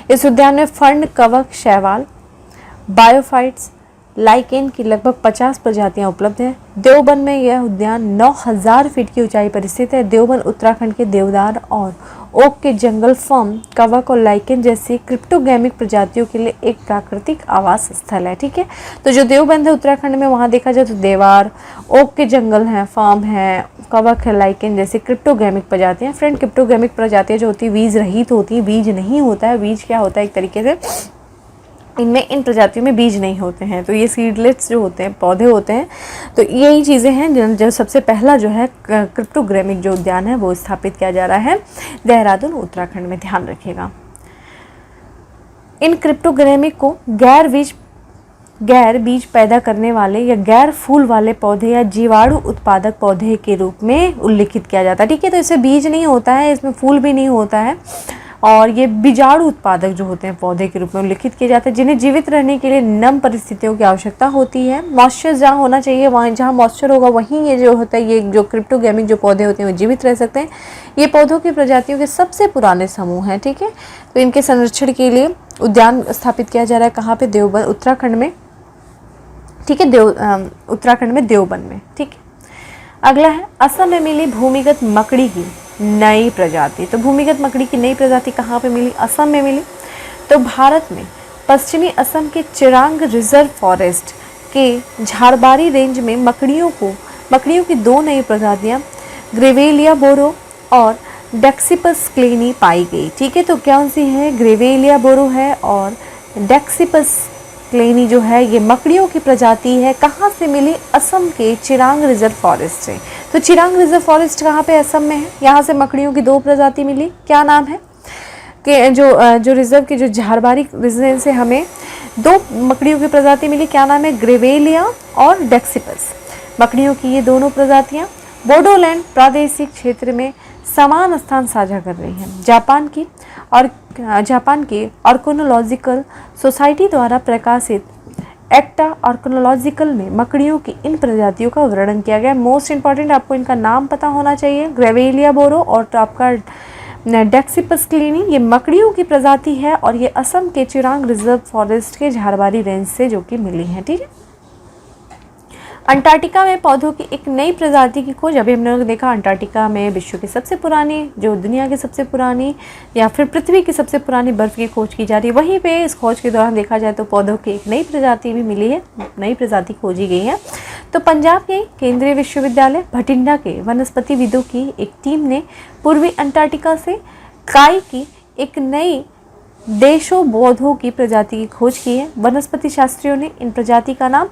इस उद्यान में फर्ण, कवक, शैवाल, बायोफाइट्स, लाइकेन की लगभग 50 प्रजातियां उपलब्ध हैं। देवबन में यह उद्यान 9000 फीट की ऊंचाई पर स्थित है। देवबन उत्तराखंड के देवदार और ओक के जंगल, फर्म, कवक और लाइकेन जैसी क्रिप्टोग्रामिक प्रजातियों के लिए एक प्राकृतिक आवास स्थल है। ठीक है, तो जो देवबंद है उत्तराखंड में, वहाँ देखा जाए तो देवार, ओक के जंगल हैं, फर्म है, कवक है, लाइकेन जैसी क्रिप्टोग्रामिक प्रजातियाँ। फ्रेंड, क्रिप्टोग्रामिक प्रजातियाँ जो होती है बीज रहित होती है, बीज नहीं होता है। बीज क्या होता है, एक तरीके से इनमें, इन प्रजातियों में बीज नहीं होते हैं, तो ये सीडलेट्स जो होते हैं, पौधे होते हैं। तो यही चीज़ें हैं जो सबसे पहला जो है क्रिप्टोग्रामिक जो उद्यान है वो स्थापित किया जा रहा है देहरादून उत्तराखंड में, ध्यान रखिएगा। इन क्रिप्टोग्रामिक को गैर बीज पैदा करने वाले या गैर फूल वाले पौधे या जीवाणु उत्पादक पौधे के रूप में उल्लिखित किया जाता है। ठीक है, तो इसमें बीज नहीं होता है, इसमें फूल भी नहीं होता है, और ये बीजाणु उत्पादक जो होते हैं पौधे के रूप में उल्लिखित किए जाते हैं, जिन्हें जीवित रहने के लिए नम परिस्थितियों की आवश्यकता होती है। मॉइस्चर जहाँ होना चाहिए, वहाँ जहाँ मॉइस्चर होगा वहीं ये जो होता है, ये जो क्रिप्टोग्रामिक जो पौधे होते हैं वो जीवित रह सकते हैं। ये पौधों की प्रजातियों के सबसे पुराने समूह हैं। ठीक है, तो इनके संरक्षण के लिए उद्यान स्थापित किया जा रहा है कहाँ पे, देवबन उत्तराखंड में। ठीक है, उत्तराखंड में देवबन में। ठीक है, अगला है असम में मिली भूमिगत मकड़ी की नई प्रजाति। तो भूमिगत मकड़ी की नई प्रजाति कहाँ पे मिली, असम में मिली। तो भारत में पश्चिमी असम के चिरांग रिजर्व फॉरेस्ट के झारबारी रेंज में मकड़ियों की 2 नई प्रजातियाँ ग्रेवेलिया बोरो और डेक्सिपस क्लेनी पाई गई। ठीक है, तो कौन सी है, ग्रेवेलिया बोरो है और डेक्सिपस क्लेनी जो है ये मकड़ियों की प्रजाति है। कहाँ से मिली, असम के चिरांग रिजर्व फॉरेस्ट से। तो चिरांग रिजर्व फॉरेस्ट कहाँ पे, असम में है। यहाँ से मकड़ियों की 2 प्रजाति मिली। क्या नाम है कि जो रिजर्व की जो झारबारी रीजन से हमें 2 मकड़ियों की प्रजाति मिली। क्या नाम है, ग्रेवेलिया और डेक्सिपस। मकड़ियों की ये दोनों प्रजातियाँ बोडोलैंड प्रादेशिक क्षेत्र में समान स्थान साझा कर रही हैं। जापान की ऑर्कोनोलॉजिकल सोसाइटी द्वारा प्रकाशित एक्टा ऑर्कोनोलॉजिकल में मकड़ियों की इन प्रजातियों का वर्णन किया गया। मोस्ट इंपॉर्टेंट, आपको इनका नाम पता होना चाहिए, ग्रेवेलिया बोरो और तो आपका डेक्सिपस क्लीनी। ये मकड़ियों की प्रजाति है और ये असम के चिरांग रिजर्व फॉरेस्ट के झारबारी रेंज से जो कि मिली है। ठीक है, अंटार्कटिका में पौधों की एक नई प्रजाति की खोज। अभी हमने देखा अंटार्कटिका में विश्व की सबसे पुरानी, जो दुनिया की सबसे पुरानी या फिर पृथ्वी की सबसे पुरानी बर्फ़ की खोज की जा रही है। वहीं पे इस खोज के दौरान देखा जाए तो पौधों की एक नई प्रजाति भी मिली है, नई प्रजाति खोजी गई है। तो पंजाब के केंद्रीय विश्वविद्यालय भटिंडा के वनस्पतिविदों की एक टीम ने पूर्वी अंटार्कटिका से काई की एक नई देशों पौधों की प्रजाति की खोज की है। वनस्पति शास्त्रियों ने इन प्रजाति का नाम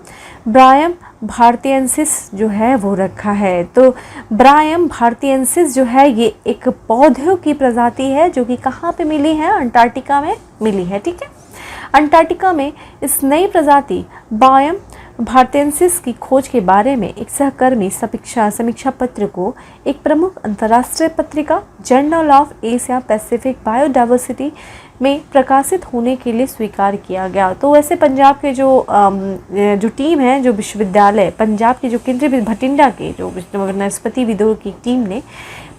ब्रायम भारतीयंसिस जो है वो रखा है। तो ब्रायम भारतीयंसिस जो है ये एक पौधों की प्रजाति है जो कि कहाँ पे मिली है, अंटार्कटिका में मिली है। ठीक है, अंटार्कटिका में इस नई प्रजाति ब्रायम भारतीयंसिस की खोज के बारे में एक सहकर्मी समीक्षा पत्र को एक प्रमुख अंतर्राष्ट्रीय पत्रिका journal of Asia Pacific biodiversity में प्रकाशित होने के लिए स्वीकार किया गया। तो वैसे पंजाब के जो टीम है, जो विश्वविद्यालय पंजाब के जो केंद्रीय भटिंडा के जो वनस्पतिविदों की टीम ने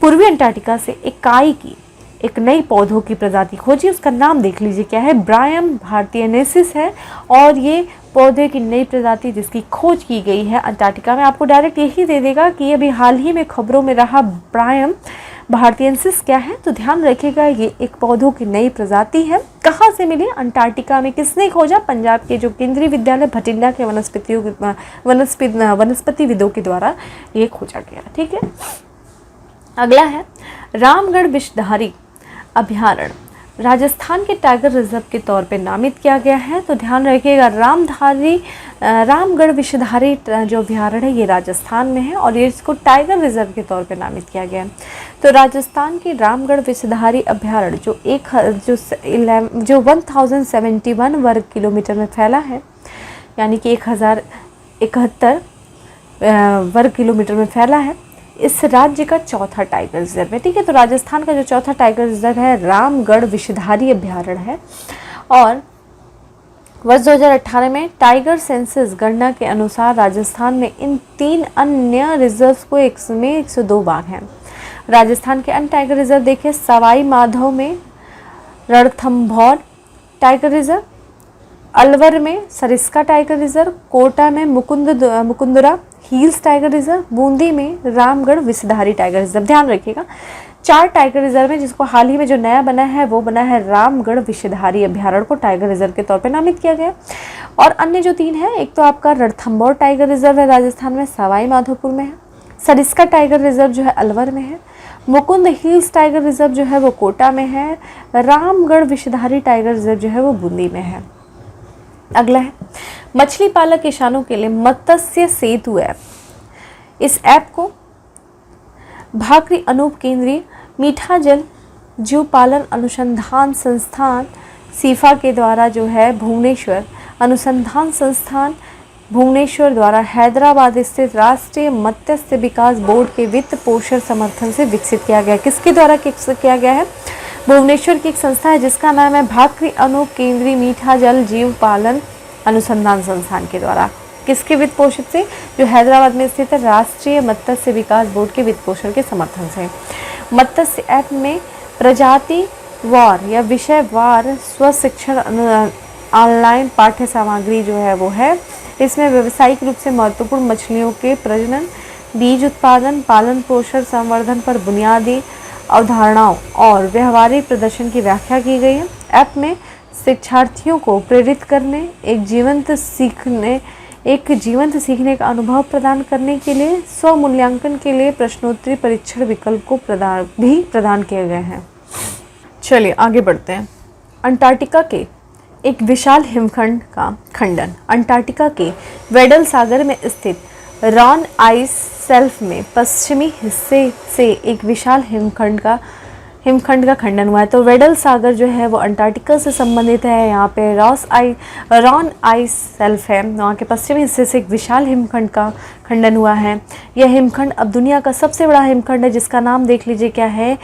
पूर्वी अंटार्कटिका से एक काई की एक नई पौधों की प्रजाति खोजी। उसका नाम देख लीजिए क्या है, ब्रायम भारतीयनेसिस है। और ये पौधे की नई प्रजाति जिसकी खोज की गई है अंटार्कटिका में, आपको डायरेक्ट यही दे देगा कि अभी हाल ही में खबरों में रहा ब्रायम भारतीयंसिस क्या है। तो ध्यान रखिएगा ये एक पौधों की नई प्रजाति है। कहाँ से मिली, अंटार्कटिका में। किसने खोजा, पंजाब के जो केंद्रीय विद्यालय भटिंडा के वनस्पतिविदों के द्वारा ये खोजा गया। ठीक है, अगला है रामगढ़ विषधारी अभयारण्य राजस्थान के टाइगर रिजर्व के तौर पे नामित किया गया है। तो ध्यान रखिएगा रामगढ़ विषधारी जो अभयारण्य है ये राजस्थान में है और ये इसको टाइगर रिजर्व के तौर पे नामित किया गया है। तो राजस्थान के रामगढ़ विषधारी अभयारण्य जो 1071 वर्ग किलोमीटर में फैला है, यानी कि 1071 वर्ग किलोमीटर में फैला है। इस राज्य का चौथा टाइगर रिजर्व है, ठीक है। तो राजस्थान का जो चौथा टाइगर रिजर्व है रामगढ़ विषधारी अभ्यारण्य है। और वर्ष 2018 में टाइगर सेंसस गणना के अनुसार राजस्थान में इन 3 अन्य रिजर्व को 102 बाघ हैं। राजस्थान के अन्य टाइगर रिजर्व देखिए, सवाई माधव में रणथंभौर टाइगर रिजर्व, अलवर में सरिस्का टाइगर रिजर्व, कोटा में Mukundra hills tiger reserve, Bundi में रामगढ़ विषधारी टाइगर रिजर्व। ध्यान रखिएगा 4 टाइगर रिजर्व है, जिसको हाल ही में जो नया बना है वो बना है रामगढ़ विषधारी अभ्यारण्य को टाइगर रिजर्व के तौर पे नामित किया गया। और अन्य जो 3 है, एक तो आपका रणथंभौर टाइगर रिजर्व है राजस्थान में, सवाई माधोपुर में है, सरिस्का टाइगर रिजर्व जो है अलवर में है, मुकुंद हिल्स टाइगर रिजर्व जो है वो कोटा में है, रामगढ़ विषधारी टाइगर रिजर्व जो है वो बूंदी में है। अगला है मछली पालक किसानों के लिए मत्स्य सेतु ऐप। इस ऐप को भाकरी अनूप केंद्रीय मीठा जल जीव पालन अनुसंधान संस्थान सीफा के द्वारा जो है भुवनेश्वर अनुसंधान संस्थान भुवनेश्वर द्वारा हैदराबाद स्थित राष्ट्रीय मत्स्य विकास बोर्ड के वित्त पोषण समर्थन से विकसित किया गया। किसके द्वारा विकसित किया गया है? भुवनेश्वर की एक संस्था है जिसका नाम है भाकरी अनूप केंद्रीय मीठा जल जीव पालन अनुसंधान संस्थान के द्वारा। किसके वित्त पोषित से? जो हैदराबाद में स्थित है राष्ट्रीय मत्स्य विकास बोर्ड के वित्त पोषण के समर्थन से। मत्स्य ऐप में प्रजाति वार या विषय वार स्वशिक्षण ऑनलाइन पाठ्य सामग्री जो है वो है। इसमें व्यावसायिक रूप से महत्वपूर्ण मछलियों के प्रजनन, बीज उत्पादन, पालन पोषण, संवर्धन पर बुनियादी अवधारणाओं और व्यवहारिक प्रदर्शन की व्याख्या की गई है। ऐप में शिक्षार्थियों को प्रेरित करने, एक जीवंत सीखने का अनुभव प्रदान करने के लिए स्व मूल्यांकन के लिए प्रश्नोत्तरी परीक्षण विकल्प को प्रदान किए गए हैं। चलिए आगे बढ़ते हैं। अंटार्कटिका के एक विशाल हिमखंड का खंडन। अंटार्कटिका के वेडल सागर में स्थित रॉन आइस शेल्फ में पश्चिमी हिस्से से एक विशाल हिमखंड का खंडन हुआ है। तो वेडल सागर जो है वो अंटार्कटिका से संबंधित है। यहाँ पे रॉन आइस शेल्फ है, वहाँ के पश्चिमी हिस्से से एक विशाल हिमखंड का खंडन हुआ है। यह हिमखंड अब दुनिया का सबसे बड़ा हिमखंड है जिसका नाम देख लीजिए क्या है,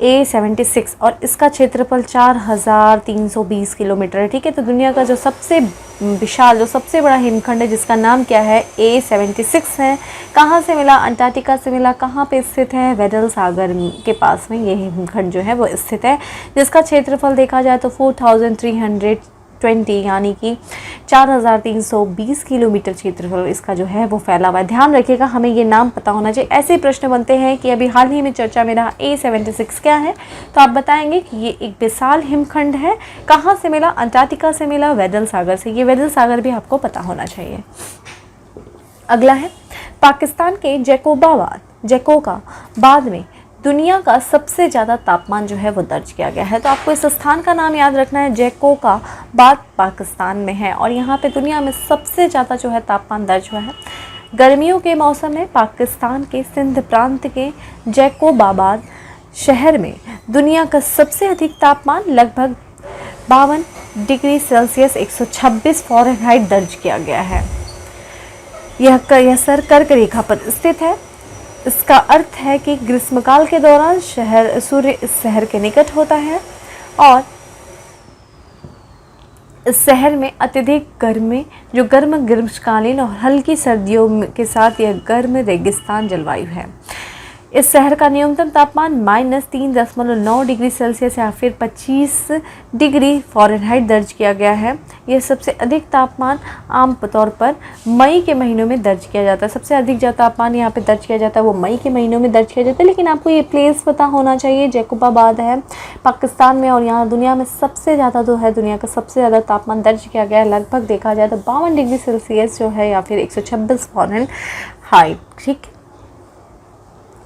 A76, और इसका क्षेत्रफल 4320 किलोमीटर है। ठीक है, तो दुनिया का जो सबसे विशाल जो सबसे बड़ा हिमखंड है जिसका नाम क्या है, A76 है। कहाँ से मिला? अंटार्कटिका से मिला। कहाँ पे स्थित है? वेडल सागर के पास में ये हिमखंड जो है वो स्थित है, जिसका क्षेत्रफल देखा जाए तो 4320 यानी कि 4320 किलोमीटर क्षेत्रफल इसका जो है वो फैला हुआ है। ध्यान रखिएगा, हमें ये नाम पता होना चाहिए। ऐसे प्रश्न बनते हैं कि अभी हाल ही में चर्चा में रहा A76 क्या है, तो आप बताएंगे कि ये एक विशाल हिमखंड है। कहाँ से मिला? अंटार्कटिका से मिला, वेडल सागर से। ये वेडल सागर भी आपको पता होना चाहिए। अगला है पाकिस्तान के जैकोबाबाद में दुनिया का सबसे ज़्यादा तापमान जो है वो दर्ज किया गया है। तो आपको इस स्थान का नाम याद रखना है। जैकोबाबाद पाकिस्तान में है और यहाँ पे दुनिया में सबसे ज़्यादा जो है तापमान दर्ज हुआ है। गर्मियों के मौसम में पाकिस्तान के सिंध प्रांत के जैकोबाबाद शहर में दुनिया का सबसे अधिक तापमान लगभग 52 डिग्री सेल्सियस 126 फ़ारेनहाइट दर्ज किया गया है। यह सर कर्क रेखा पर स्थित है। इसका अर्थ है कि ग्रीष्मकाल के दौरान सूर्य इस शहर के निकट होता है और इस शहर में अत्यधिक गर्म ग्रीष्मकालीन और हल्की सर्दियों के साथ यह गर्म रेगिस्तान जलवायु है। इस शहर का न्यूनतम तापमान -3.9 डिग्री सेल्सियस या फिर 25 डिग्री फ़ारेनहाइट दर्ज किया गया है। यह सबसे अधिक तापमान आमतौर पर मई के महीनों में दर्ज किया जाता है। सबसे अधिक जो तापमान यहाँ पे दर्ज किया जाता है वो मई के महीनों में दर्ज किया जाता है। लेकिन आपको ये प्लेस पता होना चाहिए, जैकोबाबाद है पाकिस्तान में और यहाँ दुनिया में सबसे ज़्यादा जो है दुनिया का सबसे ज़्यादा तापमान दर्ज किया गया है। लगभग देखा जाए तो 52 डिग्री सेल्सियस जो है या फिर 126 फ़ारेनहाइट। ठीक,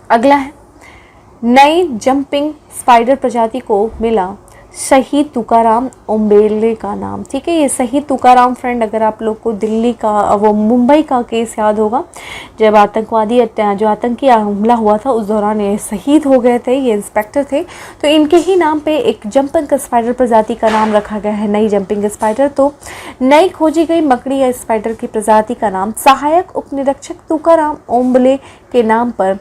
अगला है नई जंपिंग स्पाइडर प्रजाति को मिला शहीद तुकाराम ओम्बले का नाम। ठीक है, ये शहीद तुकाराम फ्रेंड, अगर आप लोग को दिल्ली का वो मुंबई का केस याद होगा, जब जो आतंकी हमला हुआ था उस दौरान ये शहीद हो गए थे, ये इंस्पेक्टर थे। तो इनके ही नाम पे एक जंपिंग स्पाइडर प्रजाति का नाम रखा गया है, नई जंपिंग स्पाइडर। तो नई खोजी गई मकड़ी या स्पाइडर की प्रजाति का नाम सहायक उपनिरीक्षक तुकाराम ओम्बले के नाम पर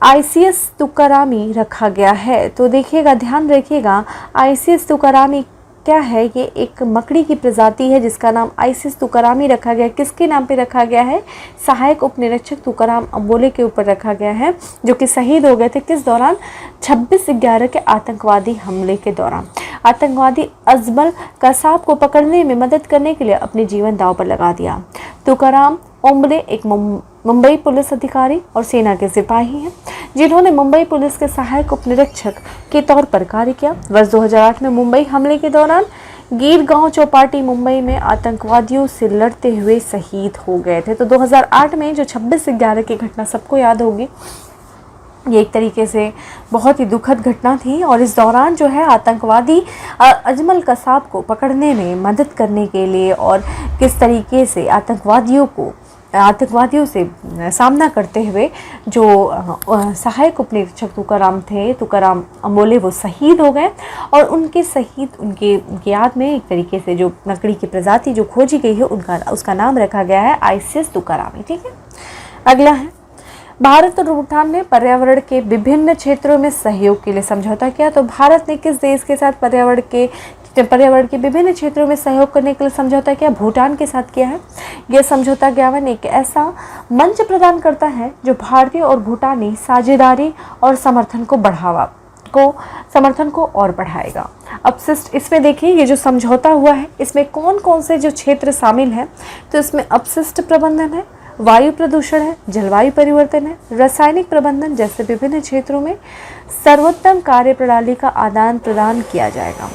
आईसीएस तुकारामी रखा गया है। तो देखिएगा, ध्यान रखिएगा, आईसीएस तुकारामी क्या है? ये एक मकड़ी की प्रजाति है जिसका नाम आईसीएस तुकारामी रखा गया है। किसके नाम पे रखा गया है? सहायक उपनिरीक्षक तुकाराम ओम्बले के ऊपर रखा गया है, जो कि शहीद हो गए थे किस दौरान? 26/11 के आतंकवादी हमले के दौरान। आतंकवादी अजमल कसाब को पकड़ने में मदद करने के लिए अपने जीवन दांव पर लगा दिया। तुकाराम ओम्बले एक मुंबई पुलिस अधिकारी और सेना के सिपाही हैं, जिन्होंने मुंबई पुलिस के सहायक उपनिरीक्षक के तौर पर कार्य किया। वर्ष 2008 में मुंबई हमले के दौरान गिरगांव चौपाटी मुंबई में आतंकवादियों से लड़ते हुए शहीद हो गए थे। तो 2008 में जो 26/11 की घटना सबको याद होगी, ये एक तरीके से बहुत ही दुखद घटना थी। और इस दौरान जो है आतंकवादी अजमल कसाब को पकड़ने में मदद करने के लिए और किस तरीके से आतंकवादियों से सामना करते हुए जो सहायक उपनिरीक्षक तुकाराम ओम्बले, वो शहीद हो गए। और उनके याद में एक तरीके से जो मकड़ी की प्रजाति जो खोजी गई है उसका नाम रखा गया है आईसीएस तुकारामी। ठीक है, अगला है, भारत और भूटान ने पर्यावरण के विभिन्न क्षेत्रों में सहयोग के लिए समझौता किया। तो भारत ने किस देश के साथ पर्यावरण के विभिन्न क्षेत्रों में सहयोग करने के लिए समझौता किया? भूटान के साथ किया है। यह समझौता ज्ञापन एक ऐसा मंच प्रदान करता है जो भारतीय और भूटानी साझेदारी और समर्थन को और बढ़ाएगा। अपशिष्ट, इसमें देखिए ये जो समझौता हुआ है इसमें कौन कौन से जो क्षेत्र शामिल हैं? तो इसमें अपशिष्ट प्रबंधन है, वायु प्रदूषण है, जलवायु परिवर्तन है, रासायनिक प्रबंधन जैसे विभिन्न क्षेत्रों में सर्वोत्तम कार्य प्रणाली का आदान प्रदान किया जाएगा।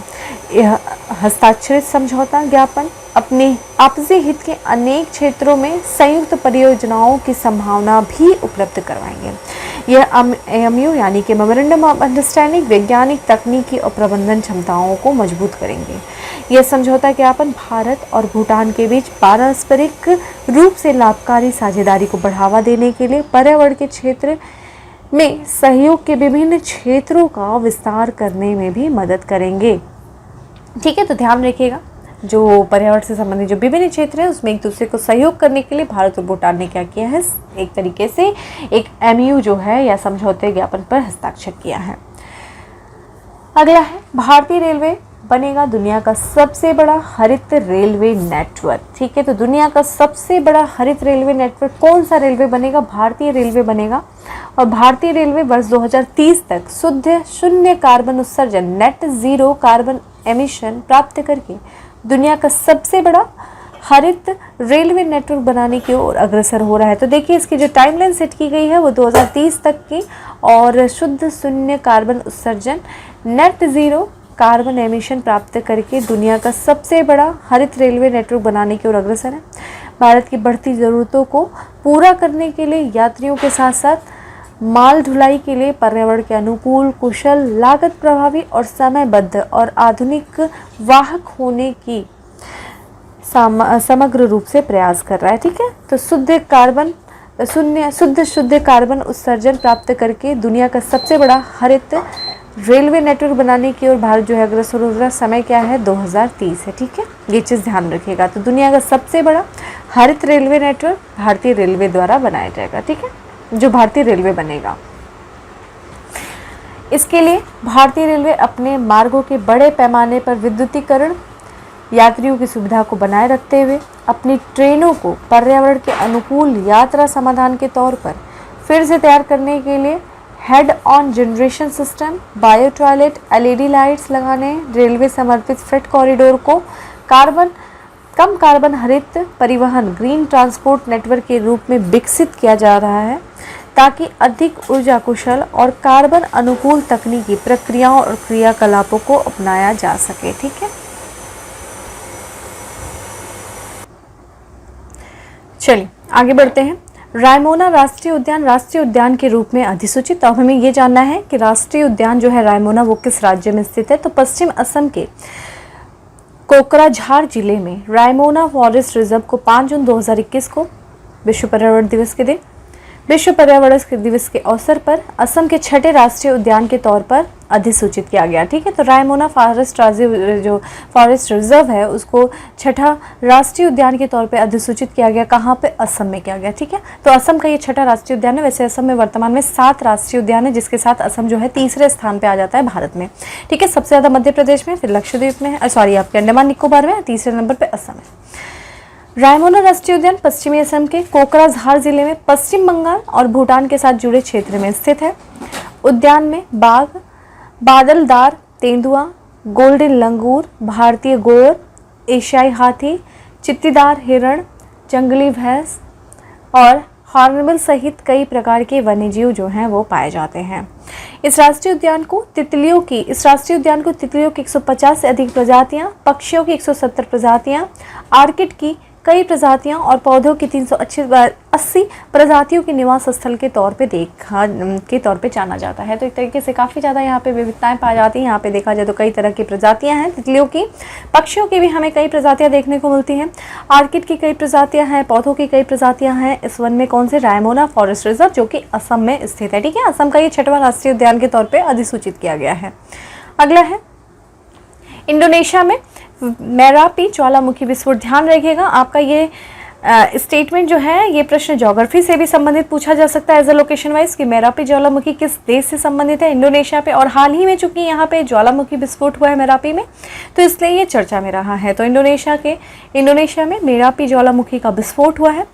यह हस्ताक्षरित समझौता ज्ञापन अपने आपसी हित के अनेक क्षेत्रों में संयुक्त परियोजनाओं की संभावना भी उपलब्ध करवाएंगे। यह एमयू यानी कि मेमोरेंडम ऑफ अंडरस्टैंडिंग वैज्ञानिक, तकनीकी और प्रबंधन क्षमताओं को मजबूत करेंगे। यह समझौता ज्ञापन भारत और भूटान के बीच पारस्परिक रूप से लाभकारी साझेदारी को बढ़ावा देने के लिए पर्यावरण के क्षेत्र में सहयोग के विभिन्न क्षेत्रों का विस्तार करने में भी मदद करेंगे। ठीक है, तो ध्यान रखिएगा, जो पर्यावरण से संबंधित जो विभिन्न क्षेत्र है उसमें एक दूसरे को सहयोग करने के लिए भारत और भूटान ने क्या किया है? एक तरीके से एक एमयू जो है या समझौते ज्ञापन पर हस्ताक्षर किया है। अगला है, भारतीय रेलवे बनेगा दुनिया का सबसे बड़ा हरित रेलवे नेटवर्क। ठीक है, तो दुनिया का सबसे बड़ा हरित रेलवे नेटवर्क कौन सा रेलवे बनेगा? भारतीय रेलवे बनेगा। और भारतीय रेलवे वर्ष 2030 तक शून्य कार्बन उत्सर्जन, नेट जीरो कार्बन एमिशन प्राप्त करके दुनिया का सबसे बड़ा हरित रेलवे नेटवर्क बनाने की ओर अग्रसर हो रहा है। तो देखिए, इसकी जो टाइमलाइन सेट की गई है वो 2030 तक की, और शुद्ध शून्य कार्बन उत्सर्जन, नेट जीरो कार्बन एमिशन प्राप्त करके दुनिया का सबसे बड़ा हरित रेलवे नेटवर्क बनाने की ओर अग्रसर है। भारत की बढ़ती ज़रूरतों को पूरा करने के लिए यात्रियों के साथ साथ माल ढुलाई के लिए पर्यावरण के अनुकूल, कुशल, लागत प्रभावी और समयबद्ध और आधुनिक वाहक होने की समग्र रूप से प्रयास कर रहा है। ठीक है, तो शुद्ध कार्बन उत्सर्जन प्राप्त करके दुनिया का सबसे बड़ा हरित रेलवे नेटवर्क बनाने की ओर भारत जो है अग्रसर हो रहा है। समय क्या है? 2030 है। ठीक है, ये चीज़ ध्यान रखिएगा। तो दुनिया का सबसे बड़ा हरित रेलवे नेटवर्क भारतीय रेलवे द्वारा बनाया जाएगा। ठीक है, जो भारतीय रेलवे बनेगा, इसके लिए भारतीय रेलवे अपने मार्गों के बड़े पैमाने पर विद्युतीकरण, यात्रियों की सुविधा को बनाए रखते हुए अपनी ट्रेनों को पर्यावरण के अनुकूल यात्रा समाधान के तौर पर फिर से तैयार करने के लिए head on generation system, bio toilet, LED lights लगाने, रेलवे समर्पित फ्रेट कॉरिडोर को कम कार्बन हरित परिवहन ग्रीन ट्रांसपोर्ट नेटवर्क के रूप में विकसित किया जा रहा है, ताकि अधिक ऊर्जा कुशल और कार्बन अनुकूल तकनीकी प्रक्रियाओं और क्रियाकलापों को अपनाया जा सके। ठीक है, चलिए आगे बढ़ते हैं। रायमोना राष्ट्रीय उद्यान के रूप में अधिसूचित। अब हमें ये जानना है कि राष्ट्रीय उद्यान जो है रायमोना वो किस राज्य में स्थित है। तो पश्चिम असम के कोकराझार जिले में रायमोना फॉरेस्ट रिजर्व को 5 जून 2021 को विश्व पर्यावरण दिवस के अवसर पर असम के छठे राष्ट्रीय उद्यान के तौर पर अधिसूचित किया गया। ठीक है, तो रायमोना फॉरेस्ट रिजर्व है उसको छठा राष्ट्रीय उद्यान के तौर पे अधिसूचित किया गया। कहाँ पे? असम में किया गया। ठीक है, तो असम का ये छठा राष्ट्रीय उद्यान है। वैसे असम में वर्तमान में 7 राष्ट्रीय उद्यान है, जिसके साथ असम जो है तीसरे स्थान पे आ जाता है भारत में। ठीक है, सबसे ज़्यादा मध्य प्रदेश में, फिर लक्षद्वीप में है, आपके अंडमान निकोबार में, तीसरे नंबर पर असम है। रायमोना राष्ट्रीय उद्यान पश्चिमी असम के कोकराझार जिले में पश्चिम बंगाल और भूटान के साथ जुड़े क्षेत्र में स्थित है। उद्यान में बाघ, बादलदार तेंदुआ, गोल्डन लंगूर, भारतीय गौर, एशियाई हाथी, चित्तीदार हिरण, जंगली भैंस और हॉर्नबिल सहित कई प्रकार के वन्यजीव जो हैं वो पाए जाते हैं। इस राष्ट्रीय उद्यान को तितलियों की 150 से अधिक प्रजातियां, पक्षियों की 170 प्रजातियां, आर्किड की कई प्रजातियां और पौधों की 380 प्रजातियों के निवास स्थल के तौर पे जाना जाता है। तो एक तरीके से काफ़ी ज़्यादा यहाँ पे विविधताएं पाई जाती हैं। यहाँ पे देखा जाए तो कई तरह की प्रजातियां हैं तितलियों की, पक्षियों की भी हमें कई प्रजातियां देखने को मिलती हैं, आर्किड की कई प्रजातियां हैं, पौधों की कई प्रजातियां हैं। इस वन में कौन से? रायमोना फॉरेस्ट रिजर्व, जो कि असम में स्थित है। ठीक है, असम का ये छठवां राष्ट्रीय उद्यान के तौर पर अधिसूचित किया गया है। अगला है इंडोनेशिया में मेरापी ज्वालामुखी विस्फोट। ध्यान रखिएगा, आपका ये स्टेटमेंट जो है ये प्रश्न ज्योग्राफी से भी संबंधित पूछा जा सकता है एज अ लोकेशन वाइज कि मेरापी ज्वालामुखी किस देश से संबंधित है? इंडोनेशिया पे। और हाल ही में चूंकि यहाँ पे ज्वालामुखी विस्फोट हुआ है मेरापी में, तो इसलिए ये चर्चा में रहा है। तो इंडोनेशिया में मेरापी ज्वालामुखी का विस्फोट हुआ है।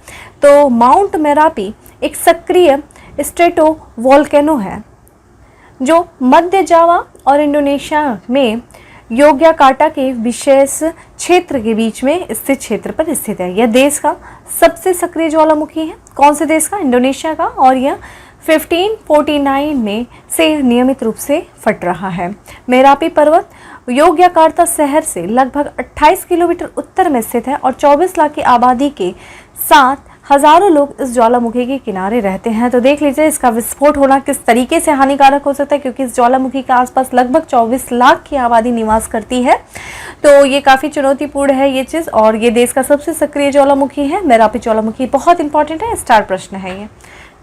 तो माउंट मेरापी एक सक्रिय स्ट्रेटो वोल्केनो है जो मध्य जावा और इंडोनेशिया में योग्याकार्टा के विशेष क्षेत्र के बीच में स्थित क्षेत्र पर स्थित है। यह देश का सबसे सक्रिय ज्वालामुखी है। कौन से देश का? इंडोनेशिया का। और यह 1549 में से नियमित रूप से फट रहा है। मेरापी पर्वत योग्याकार्ता शहर से लगभग 28 किलोमीटर उत्तर में स्थित है और 24 लाख की आबादी के साथ हजारों लोग इस ज्वालामुखी के किनारे रहते हैं। तो देख लीजिए इसका विस्फोट होना किस तरीके से हानिकारक हो सकता है, क्योंकि इस ज्वालामुखी के आसपास लगभग 24 लाख की आबादी निवास करती है। तो ये काफ़ी चुनौतीपूर्ण है ये चीज़। और ये देश का सबसे सक्रिय ज्वालामुखी है मेरापी ज्वालामुखी। बहुत इंपॉर्टेंट है, स्टार प्रश्न है ये।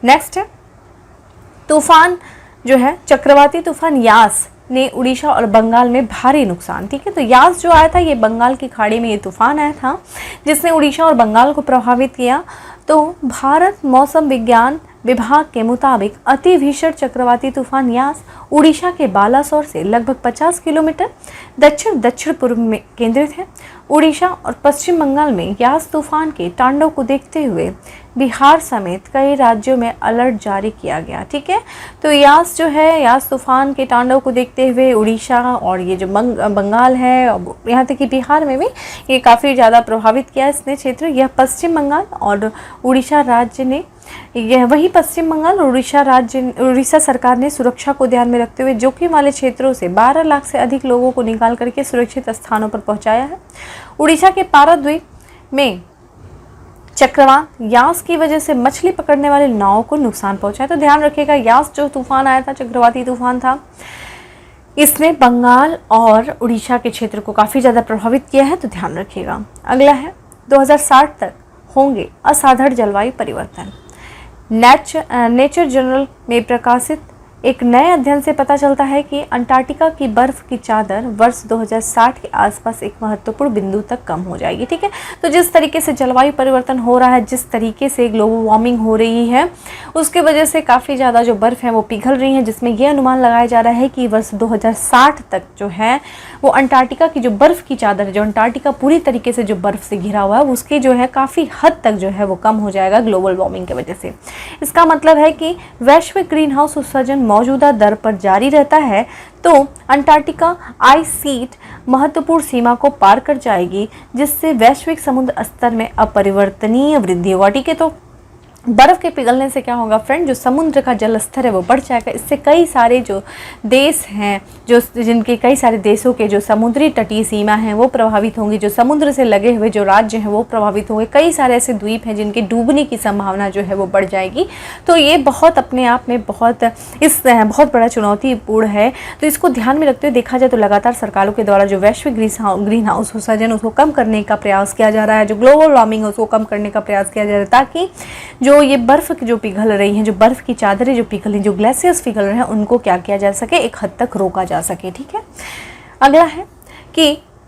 नेक्स्ट है तूफान जो है चक्रवाती तूफान यास ने उड़ीसा और बंगाल में भारी नुकसान। ठीक है, तो यास जो आया था ये बंगाल की खाड़ी में ये तूफान आया था जिसने उड़ीसा और बंगाल को प्रभावित किया। तो भारत मौसम विज्ञान विभाग के मुताबिक अति भीषण चक्रवाती तूफान यास उड़ीसा के बालासोर से लगभग 50 किलोमीटर दक्षिण पूर्व में केंद्रित है। उड़ीसा और पश्चिम बंगाल में यास तूफान के तांडव को देखते हुए बिहार समेत कई राज्यों में अलर्ट जारी किया गया। ठीक है, तो यास जो है यास तूफान के तांडव को देखते हुए उड़ीसा और ये जो बंगाल है यहाँ तक कि बिहार में भी ये काफ़ी ज़्यादा प्रभावित किया इसने क्षेत्र। यह पश्चिम बंगाल और उड़ीसा राज्य ने वही पश्चिम बंगाल और उड़ीसा सरकार ने सुरक्षा को ध्यान में रखते हुए जोखिम वाले क्षेत्रों से 12 लाख से अधिक लोगों को निकाल करके सुरक्षित स्थानों पर पहुंचाया है। उड़ीसा के पाराद्वीप में चक्रवात यास की वजह से मछली पकड़ने वाले नावों को नुकसान पहुंचा है। तो ध्यान रखिएगा यास जो तूफान आया था चक्रवाती तूफान था, इसने बंगाल और उड़ीसा के क्षेत्र को काफ़ी ज़्यादा प्रभावित किया है। तो ध्यान रखिएगा। अगला है 2060 तक होंगे असाधारण जलवायु परिवर्तन। नेचर जर्नल में प्रकाशित एक नए अध्ययन से पता चलता है कि अंटार्कटिका की बर्फ की चादर वर्ष 2060 के आसपास एक महत्वपूर्ण बिंदु तक कम हो जाएगी। ठीक है, तो जिस तरीके से जलवायु परिवर्तन हो रहा है, जिस तरीके से ग्लोबल वार्मिंग हो रही है, उसके वजह से काफ़ी ज़्यादा जो बर्फ़ है वो पिघल रही है, जिसमें यह अनुमान लगाया जा रहा है कि वर्ष 2060 तक जो है वो अंटार्कटिका की जो बर्फ़ की चादर है, जो अंटार्कटिका पूरी तरीके से जो बर्फ़ से घिरा हुआ है, उसकी जो है काफ़ी हद तक जो है वो कम हो जाएगा ग्लोबल वार्मिंग की वजह से। इसका मतलब है कि वैश्विक ग्रीन हाउस उत्सर्जन मौजूदा दर पर जारी रहता है तो अंटार्कटिका आइस शीट महत्वपूर्ण सीमा को पार कर जाएगी, जिससे वैश्विक समुद्र स्तर में अपरिवर्तनीय वृद्धि होगा। ठीक है, तो बर्फ़ के पिघलने से क्या होगा फ्रेंड, जो समुद्र का जल स्तर है वो बढ़ जाएगा। इससे कई सारे जो देश हैं, जो जिनके कई सारे देशों के जो समुद्री तटीय सीमा हैं वो प्रभावित होंगी, जो समुद्र से लगे हुए जो राज्य हैं वो प्रभावित होंगे। कई सारे ऐसे द्वीप हैं जिनके डूबने की संभावना जो है वो बढ़ जाएगी। तो ये बहुत अपने आप में बहुत बड़ा चुनौतीपूर्ण है। तो इसको ध्यान में रखते हुए देखा जाए तो लगातार सरकारों के द्वारा जो वैश्विक ग्रीन हाउस उत्सर्जन उसको कम करने का प्रयास किया जा रहा है, जो ग्लोबल वार्मिंग है उसको कम करने का प्रयास किया जा रहा है, ताकि जो ये बर्फ़ जो पिघल रही हैं, जो बर्फ़ की चादरें जो पिघल रही, जो ग्लेशियर्स पिघल रहे हैं, उनको क्या किया जा सके, एक हद तक रोका जा सके। ठीक है,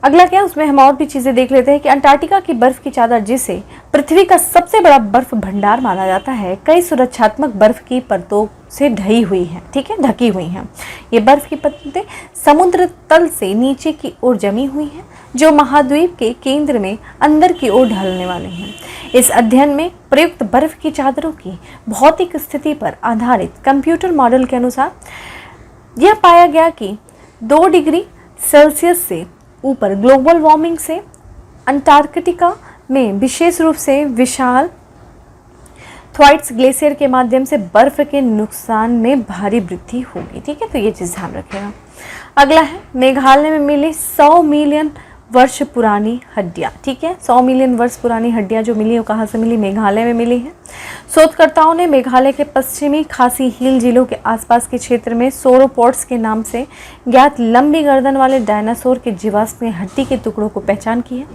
अगला क्या है उसमें हम और भी चीज़ें देख लेते हैं कि अंटार्कटिका की बर्फ़ की चादर, जिसे पृथ्वी का सबसे बड़ा बर्फ़ भंडार माना जाता है, कई सुरक्षात्मक बर्फ़ की परतों से ढकी हुई हैं। ठीक है, ढकी हुई हैं। ये बर्फ़ की परतें समुद्र तल से नीचे की ओर जमी हुई हैं, जो महाद्वीप के केंद्र में अंदर की ओर ढलने वाले हैं। इस अध्ययन में प्रयुक्त बर्फ़ की चादरों की भौतिक स्थिति पर आधारित कंप्यूटर मॉडल के अनुसार यह पाया गया कि 2 डिग्री सेल्सियस से ऊपर ग्लोबल वार्मिंग से अंटार्कटिका में विशेष रूप से विशाल थ्वाइट्स ग्लेशियर के माध्यम से बर्फ के नुकसान में भारी वृद्धि होगी। ठीक है, तो ये चीज़ ध्यान रखिएगा। अगला है मेघालय में मिली 100 मिलियन वर्ष पुरानी हड्डियाँ। ठीक है, 100 मिलियन वर्ष पुरानी हड्डियाँ जो मिली वो कहाँ से मिली, मेघालय में मिली है। शोधकर्ताओं ने मेघालय के पश्चिमी खासी हिल जिलों के आसपास के क्षेत्र में सोरोपोड्स के नाम से ज्ञात लंबी गर्दन वाले डायनासोर के जीवाश्म हड्डी के टुकड़ों को पहचान की है।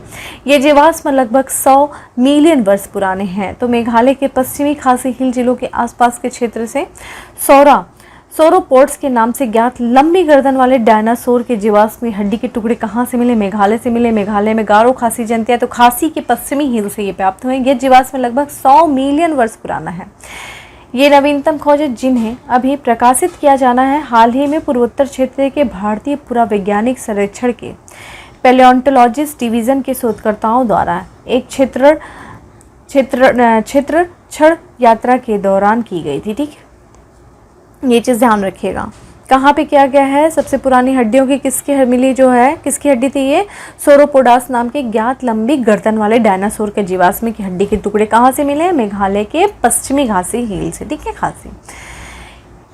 ये जीवाश्म लगभग 100 मिलियन वर्ष पुराने हैं। तो मेघालय के पश्चिमी खासी हिल जिलों के आसपास के क्षेत्र से सोरोपोड्स के नाम से ज्ञात लंबी गर्दन वाले डायनासोर के जीवाश्म हड्डी के टुकड़े कहाँ से मिले, मेघालय से मिले। मेघालय में गारो खासी जनती है, तो खासी के पश्चिमी हिल से ये प्राप्त हुए। ये जीवाश्म लगभग 100 मिलियन वर्ष पुराना है। ये नवीनतम खोज जिन्हें अभी प्रकाशित किया जाना है, हाल ही में पूर्वोत्तर क्षेत्र के भारतीय पुरावैज्ञानिक सर्वेक्षण के पैलियोंटोलॉजिस्ट डिवीजन के शोधकर्ताओं द्वारा एक क्षेत्रक्षण यात्रा के दौरान की गई थी। ठीक है, ये चीज़ ध्यान रखिएगा। कहाँ पे किया गया है, सबसे पुरानी हड्डियों की किसकी मिली जो है, किसकी हड्डी थी ये, सोरोपोडास नाम के ज्ञात लंबी गर्दन वाले डायनासोर के जीवाश्म की हड्डी के टुकड़े कहाँ से मिले, मेघालय के पश्चिमी खासी हिल से। ठीक है, खासी।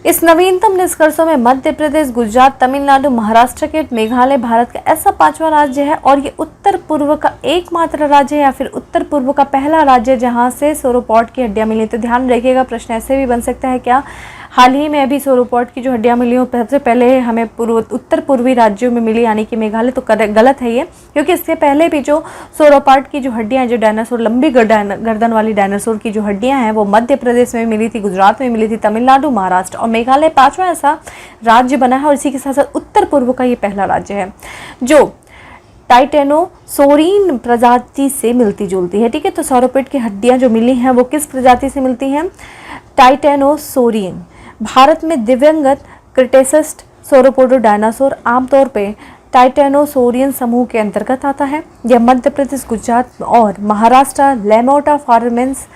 इस नवीनतम निष्कर्षों में मध्य प्रदेश, गुजरात, तमिलनाडु, महाराष्ट्र के मेघालय भारत का ऐसा 5वां राज्य है और ये उत्तर पूर्व का एकमात्र राज्य है या फिर उत्तर पूर्व का पहला राज्य जहां से सोरोपॉड की हड्डियां मिली। तो ध्यान रखिएगा, प्रश्न ऐसे भी बन सकता है क्या, हाल ही में अभी सोरोपॉड की जो हड्डियां मिली हो सबसे पहले हमें उत्तर पूर्वी राज्यों में मिली यानी कि मेघालय, तो गलत है ये, क्योंकि इससे पहले भी जो सोरोपॉड की जो हड्डियां, जो डायनासोर लंबी गर्दन वाली डायनासोर की जो हड्डियां हैं वो मध्य प्रदेश में मिली थी, गुजरात में मिली थी, तमिलनाडु, महाराष्ट्र और मेघालय 5वां ऐसा राज्य बना है और इसी के साथ साथ उत्तर पूर्व का ये पहला राज्य है जो टाइटेनोसोरिन प्रजाति से मिलती जुलती है। ठीक है, तो सोरोपोड की हड्डियां जो मिली हैं वो किस प्रजाति से मिलती हैं, टाइटेनोसोरिन। भारत में दिवंगत क्रिटेसिस्ट सोरोपोडो डायनासोर आमतौर पे टाइटेनोसोरियन समूह के अंतर्गत आता है। यह मध्य प्रदेश, गुजरात और महाराष्ट्र लेमोटा फॉर्मेंस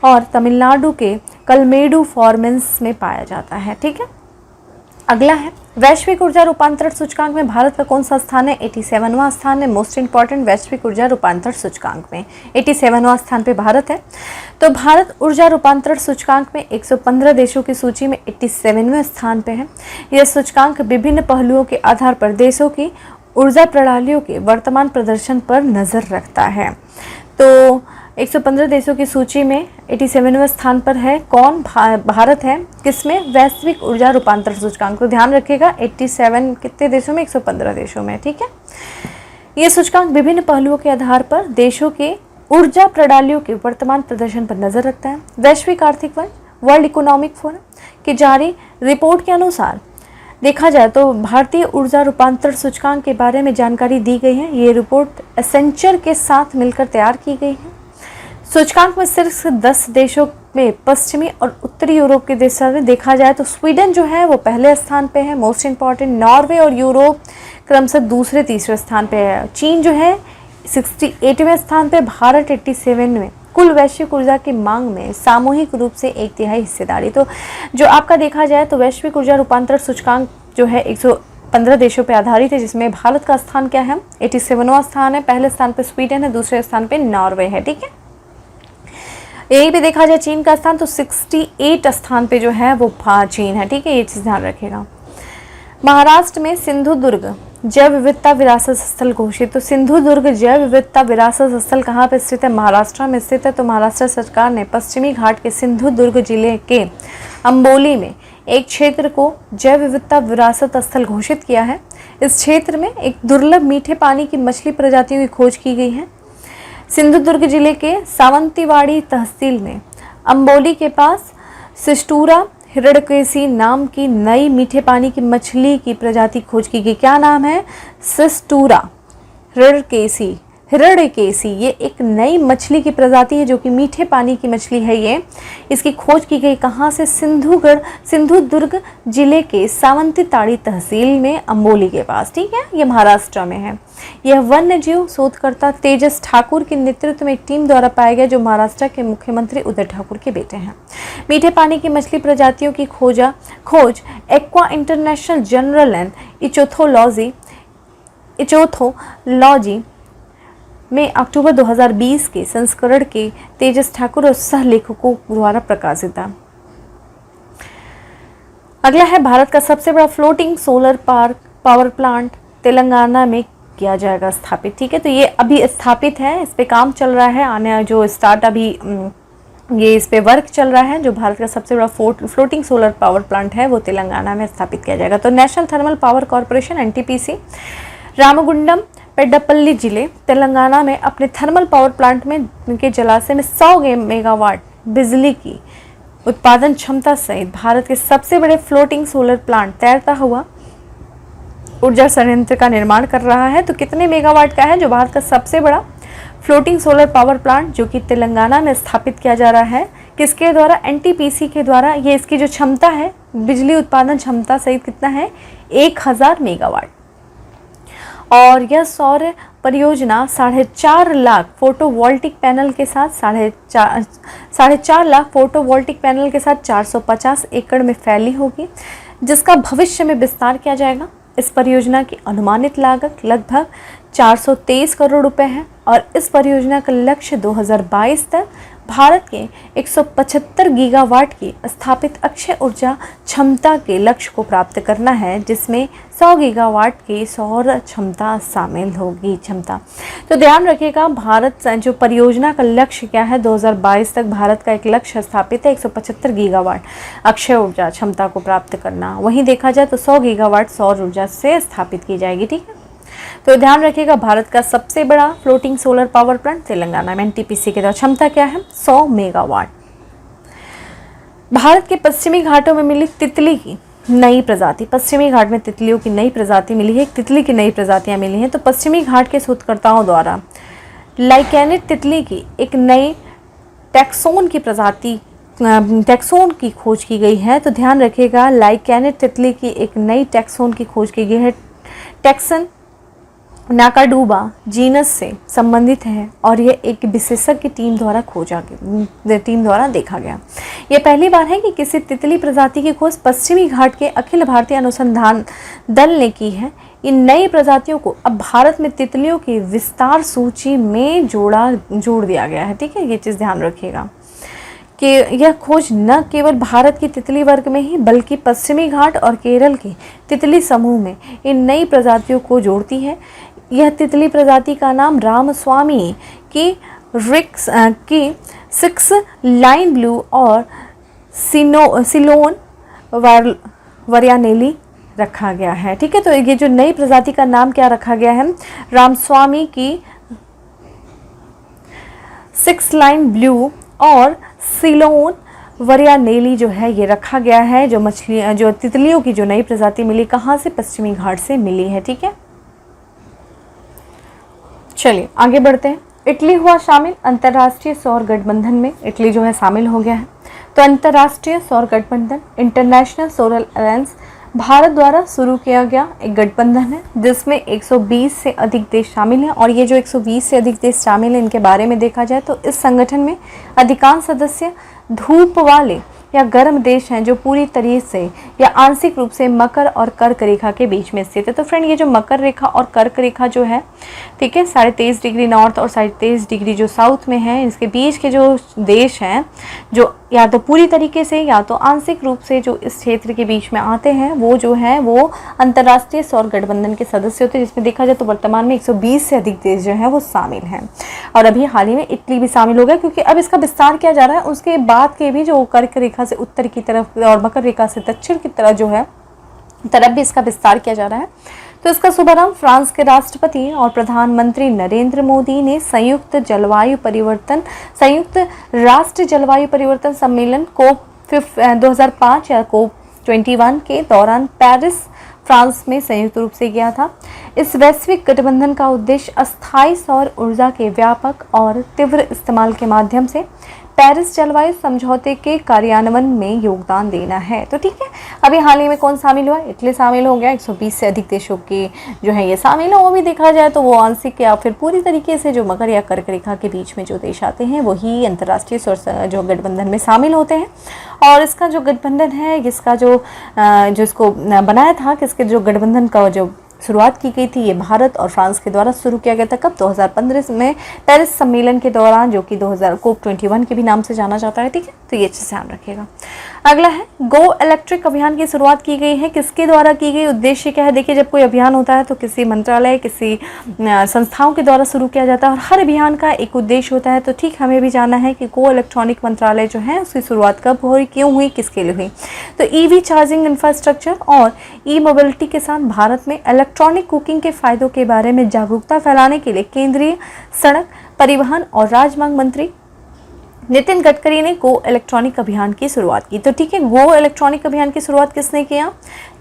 और तमिलनाडु के कलमेडू फॉर्मेंस में पाया जाता है। ठीक है, अगला है वैश्विक ऊर्जा रूपांतरण सूचकांक में भारत का कौन सा स्थान है, 87वां स्थान है। मोस्ट इंपॉर्टेंट, वैश्विक ऊर्जा रूपांतरण सूचकांक में 87वां स्थान पे भारत है। तो भारत ऊर्जा रूपांतरण सूचकांक में 115 देशों की सूची में 87वें स्थान पे है। यह सूचकांक विभिन्न पहलुओं के आधार पर देशों की ऊर्जा प्रणालियों के वर्तमान प्रदर्शन पर नजर रखता है। तो 115 देशों की सूची में 87वें स्थान पर है कौन, भारत है। किसमें, वैश्विक ऊर्जा रूपांतरण सूचकांक को ध्यान रखिएगा, 87 कितने देशों में, 115 देशों में। ठीक है, ये सूचकांक विभिन्न पहलुओं के आधार पर देशों के ऊर्जा प्रणालियों के वर्तमान प्रदर्शन पर नजर रखता है। वैश्विक आर्थिक मंच, वर्ल्ड इकोनॉमिक फोरम की जारी रिपोर्ट के अनुसार देखा जाए तो भारतीय ऊर्जा रूपांतरण सूचकांक के बारे में जानकारी दी गई है। ये रिपोर्ट एसेंचर के साथ मिलकर तैयार की गई है। सूचकांक में सिर्फ 10 देशों में पश्चिमी और उत्तरी यूरोप के देशों में देखा जाए तो स्वीडन जो है वो पहले स्थान पे है। मोस्ट इंपॉर्टेंट, नॉर्वे और यूरोप क्रमशः दूसरे तीसरे स्थान पे है। चीन जो है 68वें स्थान पे, भारत 87वें। कुल वैश्विक ऊर्जा की मांग में सामूहिक रूप से 1/3 हिस्सेदारी। तो जो आपका देखा जाए तो वैश्विक ऊर्जा रूपांतरण सूचकांक जो है 115 देशों पे आधारित है, जिसमें भारत का स्थान क्या है, 87वां स्थान है। पहले स्थान पे स्वीडन है, दूसरे स्थान पे नॉर्वे है। ठीक है, यहीं पे देखा जाए चीन का स्थान तो 68 स्थान पे जो है वो चीन है, ठीक है, ये चीज़ ध्यान रखेगा। महाराष्ट्र में सिंधु दुर्ग जैव विविधता विरासत स्थल घोषित। तो सिंधु दुर्ग जैव विविधता विरासत स्थल कहाँ पे स्थित है? महाराष्ट्र में स्थित है। तो महाराष्ट्र सरकार ने पश्चिमी घाट के सिंधु दुर्ग जिले के अंबोली में एक क्षेत्र को जैव विविधता विरासत स्थल घोषित किया है। इस क्षेत्र में एक दुर्लभ मीठे पानी की मछली प्रजातियों की खोज की गई है। सिंधुदुर्ग जिले के सावंतीवाड़ी तहसील में अंबोली के पास सिस्टूरा हिरण्यकेशी नाम की नई मीठे पानी की मछली की प्रजाति खोज की गई। क्या नाम है? सिस्टूरा हिरण्यकेशी। ये एक नई मछली की प्रजाति है जो कि मीठे पानी की मछली है। ये इसकी खोज की गई कहाँ से? सिंधुदुर्ग जिले के सावंतीताड़ी तहसील में अंबोली के पास, ठीक है, ये महाराष्ट्र में है। यह वन्य जीव शोधकर्ता तेजस ठाकुर के नेतृत्व में एक टीम द्वारा पाया गया जो महाराष्ट्र के मुख्यमंत्री उद्धव ठाकुर के बेटे हैं। मीठे पानी की मछली प्रजातियों की खोज एक्वा इंटरनेशनल जर्नल एंड इचोथोलॉजी में अक्टूबर 2020 के संस्करण के तेजस ठाकुर और सह लेखकों द्वारा प्रकाशित था। अगला है भारत का सबसे बड़ा floating solar power plant Telangana में किया जाएगा स्थापित, ठीक है। तो ये अभी स्थापित है, इस पे काम चल रहा है, आने जो स्टार्ट अभी ये इस पे वर्क चल रहा है। जो भारत का सबसे बड़ा फ्लोटिंग सोलर पावर प्लांट है वो तेलंगाना में स्थापित किया जाएगा। तो national thermal power corporation NTPC Ramagundam Peddapalli जिले तेलंगाना में अपने थर्मल पावर प्लांट में के जलाशय में 100 मेगावाट बिजली की उत्पादन क्षमता सहित भारत के सबसे बड़े फ्लोटिंग सोलर प्लांट तैरता हुआ ऊर्जा संयंत्र का निर्माण कर रहा है। तो कितने मेगावाट का है जो भारत का सबसे बड़ा फ्लोटिंग सोलर पावर प्लांट जो कि तेलंगाना में स्थापित किया जा रहा है? किसके द्वारा? एनटीपीसी के द्वारा। ये इसकी जो क्षमता है बिजली उत्पादन क्षमता सहित कितना है? 1000 मेगावाट। और यह सौर परियोजना 4.5 लाख फोटोवोल्टिक पैनल के साथ 4.5 लाख फोटोवोल्टिक पैनल के साथ 450 एकड़ में फैली होगी, जिसका भविष्य में विस्तार किया जाएगा। इस परियोजना की अनुमानित लागत लगभग 423 करोड़ रुपए है और इस परियोजना का लक्ष्य 2022 तक भारत के 175 गीगावाट की स्थापित अक्षय ऊर्जा क्षमता के लक्ष्य को प्राप्त करना है, जिसमें 100 गीगावाट की सौर क्षमता शामिल होगी। तो ध्यान रखिएगा, भारत जो परियोजना का लक्ष्य क्या है? 2022 तक भारत का एक लक्ष्य स्थापित है 175 गीगावाट अक्षय ऊर्जा क्षमता को प्राप्त करना। वहीं देखा जाए तो 100 गीगावाट सौर ऊर्जा से स्थापित की जाएगी, ठीक है। तो ध्यान रखिएगा, भारत का सबसे बड़ा floating solar power plant Telangana में एनटीपीसी के द्वारा क्षमता क्या है? 100 मेगावाट। भारत के पश्चिमी घाटों में मिली तितली की नई प्रजाति। पश्चिमी घाट में तितलियों की नई प्रजाति मिली है, तितली की नई प्रजातियां मिली हैं। तो पश्चिमी घाट के शोधकर्ताओं द्वारा लाइकेनिड तितली की एक नई टैक्सोन की खोज की गई है। तो ध्यान रखिएगा, लाइकेनिड तितली की एक नई टैक्सोन की खोज की गई है। टैक्सन नाकाडूबा जीनस से संबंधित है और यह एक विशेषज्ञ टीम द्वारा देखा गया। यह पहली बार है कि किसी तितली प्रजाति की खोज पश्चिमी घाट के अखिल भारतीय अनुसंधान दल ने की है। इन नई प्रजातियों को अब भारत में तितलियों की विस्तार सूची में जोड़ दिया गया है, ठीक है। ये चीज़ ध्यान रखिएगा कि यह खोज न केवल भारत की तितली वर्ग में ही बल्कि पश्चिमी घाट और केरल के तितली समूह में इन नई प्रजातियों को जोड़ती है। यह तितली प्रजाति का नाम रामस्वामी की 6 लाइन ब्लू और सिलोन वरियानेली रखा गया है, ठीक है। तो ये जो नई प्रजाति का नाम क्या रखा गया है? रामस्वामी की 6 लाइन ब्लू और सिलोन वरियानेली जो है ये रखा गया है। जो तितलियों की जो नई प्रजाति मिली कहाँ से? पश्चिमी घाट से मिली है, ठीक है। चलिए आगे बढ़ते हैं। इटली हुआ शामिल अंतर्राष्ट्रीय सौर गठबंधन में। इटली जो है शामिल हो गया है। तो अंतर्राष्ट्रीय सौर गठबंधन इंटरनेशनल सोलर अलायंस भारत द्वारा शुरू किया गया एक गठबंधन है जिसमें 120 से अधिक देश शामिल हैं। और ये जो 120 से अधिक देश शामिल हैं इनके बारे में देखा जाए तो इस संगठन में अधिकांश सदस्य धूप वाले या गर्म देश हैं जो पूरी तरह से या आंशिक रूप से मकर और कर्क रेखा के बीच में स्थित है। तो फ्रेंड, ये जो मकर रेखा और कर्क रेखा जो है, ठीक है, 23.5 डिग्री नॉर्थ और 23.5 डिग्री जो साउथ में है, इसके बीच के जो देश हैं जो या तो पूरी तरीके से या तो आंशिक रूप से जो इस क्षेत्र के बीच में आते हैं, वो जो है वो अंतर्राष्ट्रीय सौर गठबंधन के सदस्य होते हैं, जिसमें देखा जाए तो वर्तमान में 120 से अधिक देश जो हैं वो शामिल हैं। और अभी हाल ही में इटली भी शामिल हो गया, क्योंकि अब इसका विस्तार किया जा रहा है। उसके बाद के भी जो कर्क रेखा से उत्तर की तरफ और मकर रेखा से दक्षिण की तरफ जो है तरफ भी इसका विस्तार किया जा रहा है। तो इसका शुभारंभ फ्रांस के राष्ट्रपति और प्रधानमंत्री नरेंद्र मोदी ने संयुक्त राष्ट्र जलवायु परिवर्तन सम्मेलन कोप 2005 या कोप 21 के दौरान पेरिस, फ्रांस में संयुक्त रूप से किया था। इस वैश्विक गठबंधन का उद्देश्य अस्थायी सौर ऊर्जा के व्यापक और तीव्र इस्तेमाल के माध्यम से पेरिस जलवायु समझौते के कार्यान्वयन में योगदान देना है। तो ठीक है, अभी हाल ही में कौन शामिल हुआ? इटली शामिल हो गया। 120 से अधिक देशों के जो है ये शामिल है। वो भी देखा जाए तो वो आंशिक या फिर पूरी तरीके से जो मकर या कर्क रेखा के बीच में जो देश आते हैं वही अंतर्राष्ट्रीय सौर जो गठबंधन में शामिल होते हैं। और इसका जो गठबंधन है, इसका जो इसको बनाया था, किसके जो गठबंधन का जो शुरुआत की गई थी, ये भारत और फ्रांस के द्वारा शुरू किया गया था। कब? 2015 में पेरिस सम्मेलन के दौरान, जो कि कोप 21 के भी नाम से जाना जाता है। ठीक है, तो ये चीज़ ध्यान रखिएगा। अगला है गो इलेक्ट्रिक अभियान की शुरुआत की गई है। किसके द्वारा की गई? उद्देश्य क्या है? देखिए, जब कोई अभियान होता है तो किसी मंत्रालय, किसी संस्थाओं के द्वारा शुरू किया जाता है और हर अभियान का एक उद्देश्य होता है। तो ठीक, हमें भी जानना है कि गो इलेक्ट्रॉनिक मंत्रालय जो है उसकी शुरुआत कब हुई, क्यों हुई, किसके लिए हुई। तो ईवी चार्जिंग इंफ्रास्ट्रक्चर और ई मोबिलिटी के साथ भारत में इलेक्ट्रॉनिक कुकिंग के फायदों के बारे में जागरूकता फैलाने के लिए केंद्रीय सड़क परिवहन और राजमार्ग मंत्री नितिन गडकरी ने गो इलेक्ट्रॉनिक अभियान की शुरुआत की। तो ठीक है, गो इलेक्ट्रॉनिक अभियान की शुरुआत किसने किया?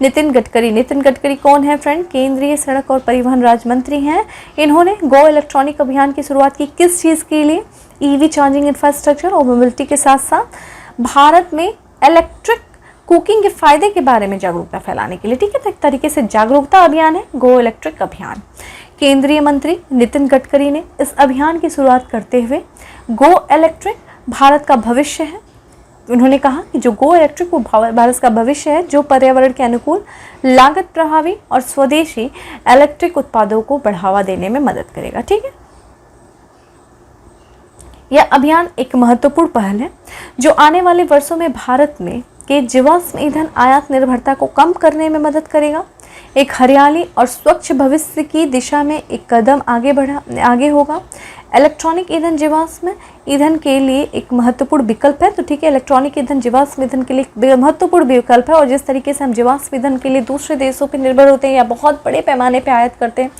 नितिन गडकरी। नितिन गडकरी कौन है फ्रेंड? केंद्रीय सड़क और परिवहन राज्य मंत्री हैं। इन्होंने गो इलेक्ट्रॉनिक अभियान की शुरुआत की किस चीज़ के लिए? ईवी चार्जिंग इंफ्रास्ट्रक्चर और मोबिलिटी के साथ साथ भारत में इलेक्ट्रिक कुकिंग के फायदे के बारे में जागरूकता फैलाने के लिए। ठीक है, तो एक तरीके से जागरूकता अभियान है गो इलेक्ट्रिक अभियान। केंद्रीय मंत्री नितिन गडकरी ने इस अभियान की शुरुआत करते हुए गो इलेक्ट्रिक भारत का भविष्य है। उन्होंने कहा कि जो गो इलेक्ट्रिक वो भारत का भविष्य है, जो पर्यावरण के अनुकूल, लागत प्रभावी और स्वदेशी इलेक्ट्रिक उत्पादों को बढ़ावा देने में मदद करेगा। ठीक है, यह अभियान एक महत्वपूर्ण पहल है जो आने वाले वर्षों में भारत में के जीवाश्म ईंधन आयात निर्भरता को कम करने में मदद करेगा। एक हरियाली और स्वच्छ भविष्य की दिशा में एक कदम आगे होगा। इलेक्ट्रॉनिक ईंधन जीवाश्म ईंधन के लिए एक महत्वपूर्ण विकल्प है। तो ठीक है, इलेक्ट्रॉनिक ईंधन जीवाश्म ईंधन के लिए महत्वपूर्ण विकल्प है। और जिस तरीके से हम जीवाश्म ईंधन के लिए दूसरे देशों पर निर्भर होते हैं या बहुत बड़े पैमाने पर आयात करते हैं,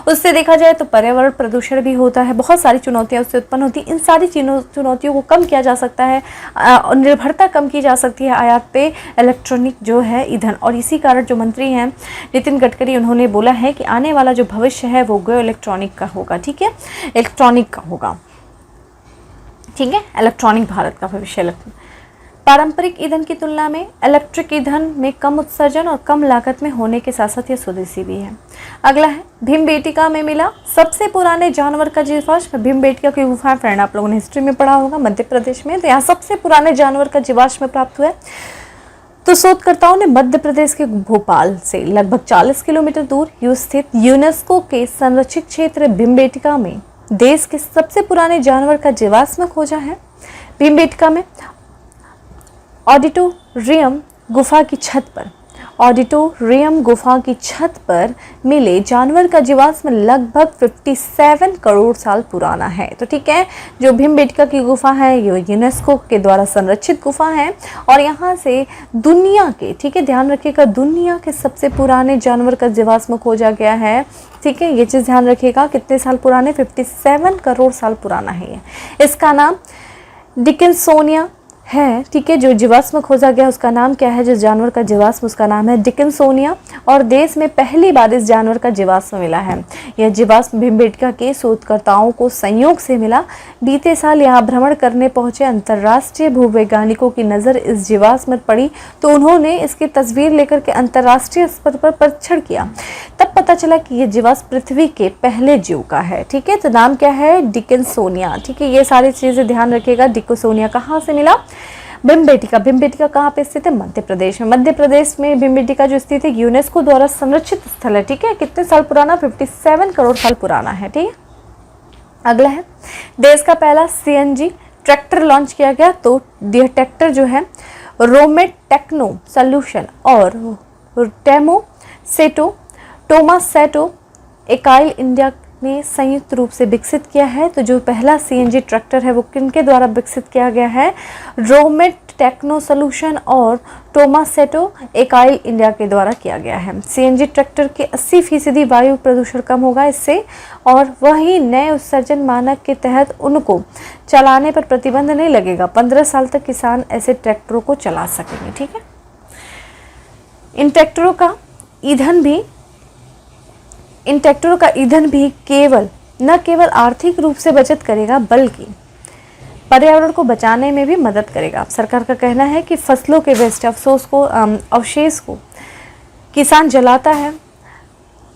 उससे देखा जाए तो पर्यावरण प्रदूषण भी होता है, बहुत सारी चुनौतियां उससे उत्पन्न होती हैं। इन सारी चुनौतियों को कम किया जा सकता है और निर्भरता कम की जा सकती है आयात पे इलेक्ट्रॉनिक जो है ईंधन। और इसी कारण जो मंत्री हैं नितिन गडकरी, उन्होंने बोला है कि आने वाला जो भविष्य है वो गो इलेक्ट्रॉनिक का होगा। ठीक है, इलेक्ट्रॉनिक का होगा। ठीक है, इलेक्ट्रॉनिक भारत का भविष्य। पारंपरिक ईंधन की तुलना में इलेक्ट्रिक ईंधन में कम उत्सर्जन और कम लागत में होने के साथ साथ यह स्वदेशी भी है। अगला है भीमबेटका में मिला सबसे पुराने जानवर का जीवाश्म। भीमबेटका की गुफा फ्रेंड आप लोगों ने हिस्ट्री में पढ़ा होगा, मध्य प्रदेश में। तो यहाँ सबसे पुराने जानवर का जीवाश्म प्राप्त हुआ है। तो शोधकर्ताओं ने मध्य प्रदेश के भोपाल से लगभग 40 किलोमीटर दूर स्थित यूनेस्को के संरक्षित क्षेत्र भीमबेटका में देश के सबसे पुराने जानवर का जीवाश्म खोजा है। भीमबेटका में ऑडिटोरियम गुफा की छत पर मिले जानवर का जीवाश्म लगभग 57 करोड़ साल पुराना है। तो ठीक है, जो भीमबेटका की गुफा है ये यूनेस्को के द्वारा संरक्षित गुफा है और यहाँ से दुनिया के, ठीक है ध्यान रखिएगा, दुनिया के सबसे पुराने जानवर का जीवाश्म खोजा गया है। ठीक है, ये चीज़ ध्यान रखिएगा, कितने साल पुराने? 57 करोड़ साल पुराना है ये। इसका नाम डिकिंसोनिया है। ठीक है, जो जीवाश्म खोजा गया उसका नाम क्या है? जो जानवर का जीवाश्म उसका नाम है डिकिंसोनिया और देश में पहली बार इस जानवर का जीवाश्म मिला है। यह जीवाश्म भीमबेटका के शोधकर्ताओं को संयोग से मिला। बीते साल यहाँ भ्रमण करने पहुंचे अंतर्राष्ट्रीय भूवैज्ञानिकों की नज़र इस जीवाश्म पर पड़ी तो उन्होंने इसकी तस्वीर लेकर के अंतर्राष्ट्रीय स्तर पर परीक्षण किया। तब पता चला कि यह जीवाश्म पृथ्वी के पहले जीव का है। ठीक है, तो नाम क्या है? डिकिंसोनिया। ठीक है, ये सारी चीज़ें ध्यान रखिएगा। डिकिंसोनिया कहाँ से मिला? भीमबेटका, भीमबेटका कहाँ पे स्थित है? मध्य प्रदेश में। मध्य प्रदेश में भीमबेटका जो स्थित है यूनेस्को द्वारा संरक्षित स्थल है, ठीक है। कितने साल पुराना? 57 करोड़ साल पुराना है, ठीक है। अगला है, देश का पहला सीएनजी ट्रैक्टर लॉन्च किया गया। तो यह ट्रैक्टर जो है रोमेट टेक्नो सोल्यूशन और टोमासेटो इकाइल इंडिया ने संयुक्त रूप से विकसित किया है। तो जो पहला सीएनजी ट्रैक्टर है वो किनके द्वारा विकसित किया गया है? रोमेट टेक्नो सोल्यूशन और टोमासेटो इकाइल इंडिया के द्वारा किया गया है। सीएनजी ट्रैक्टर के 80% वायु प्रदूषण कम होगा इससे, और वही नए उत्सर्जन मानक के तहत उनको चलाने पर प्रतिबंध नहीं लगेगा। 15 साल तक किसान ऐसे ट्रैक्टरों को चला सकेंगे, ठीक है। इन ट्रैक्टरों का ईंधन भी न केवल आर्थिक रूप से बचत करेगा बल्कि पर्यावरण को बचाने में भी मदद करेगा। सरकार का कहना है कि फसलों के वेस्ट अवशेष को किसान जलाता है,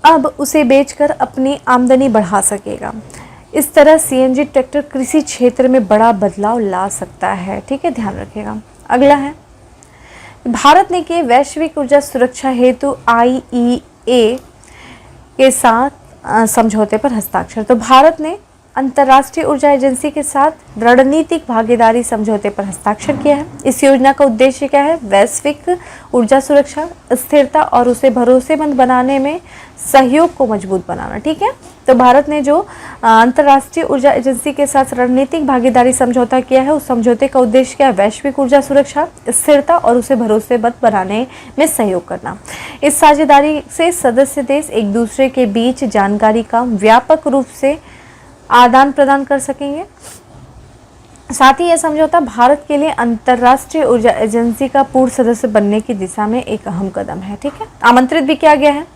अब उसे बेचकर अपनी आमदनी बढ़ा सकेगा। इस तरह सीएनजी ट्रैक्टर कृषि क्षेत्र में बड़ा बदलाव ला सकता है, ठीक है, ध्यान रखिएगा। अगला है, भारत ने किए वैश्विक ऊर्जा सुरक्षा हेतु IEA के साथ समझौते पर हस्ताक्षर। तो भारत ने अंतर्राष्ट्रीय ऊर्जा एजेंसी के साथ रणनीतिक भागीदारी समझौते पर हस्ताक्षर किया है। इस योजना का उद्देश्य क्या है? वैश्विक ऊर्जा सुरक्षा, स्थिरता और उसे भरोसेमंद बनाने में सहयोग को मजबूत बनाना, ठीक है। तो भारत ने जो अंतर्राष्ट्रीय ऊर्जा एजेंसी के साथ रणनीतिक भागीदारी समझौता किया है, उस समझौते का उद्देश्य क्या है? वैश्विक ऊर्जा सुरक्षा, स्थिरता और उसे भरोसेमंद बनाने में सहयोग करना। इस साझेदारी से सदस्य देश एक दूसरे के बीच जानकारी का व्यापक रूप से आदान प्रदान कर सकेंगे। साथ ही यह समझौता भारत के लिए अंतर्राष्ट्रीय ऊर्जा एजेंसी का पूर्ण सदस्य बनने की दिशा में एक अहम कदम है, ठीक है। आमंत्रित भी किया गया है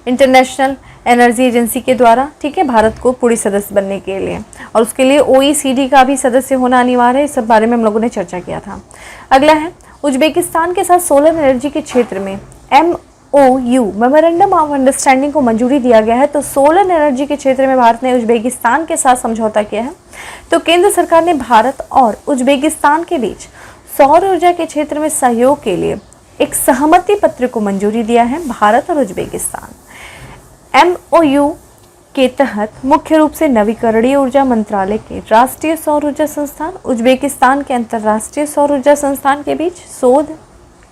इंटरनेशनल एनर्जी एजेंसी के द्वारा, ठीक है, भारत को पूरी सदस्य बनने के लिए, और उसके लिए OECD का भी सदस्य होना अनिवार्य है। इस सब बारे में हम लोगों ने चर्चा किया था। अगला है, उज्बेकिस्तान के साथ सोलर एनर्जी के क्षेत्र में MOU मेमोरेंडम ऑफ अंडरस्टैंडिंग को मंजूरी दिया गया है। तो सोलर एनर्जी के क्षेत्र में भारत ने उज्बेकिस्तान के साथ समझौता किया है। तो केंद्र सरकार ने भारत और उज्बेकिस्तान के बीच सौर ऊर्जा के क्षेत्र में सहयोग के लिए एक सहमति पत्र को मंजूरी दिया है। भारत और उज्बेकिस्तान MOU के तहत मुख्य रूप से नवीकरणीय ऊर्जा मंत्रालय के राष्ट्रीय सौर ऊर्जा संस्थान, उज्बेकिस्तान के अंतर्राष्ट्रीय सौर ऊर्जा संस्थान के बीच शोध,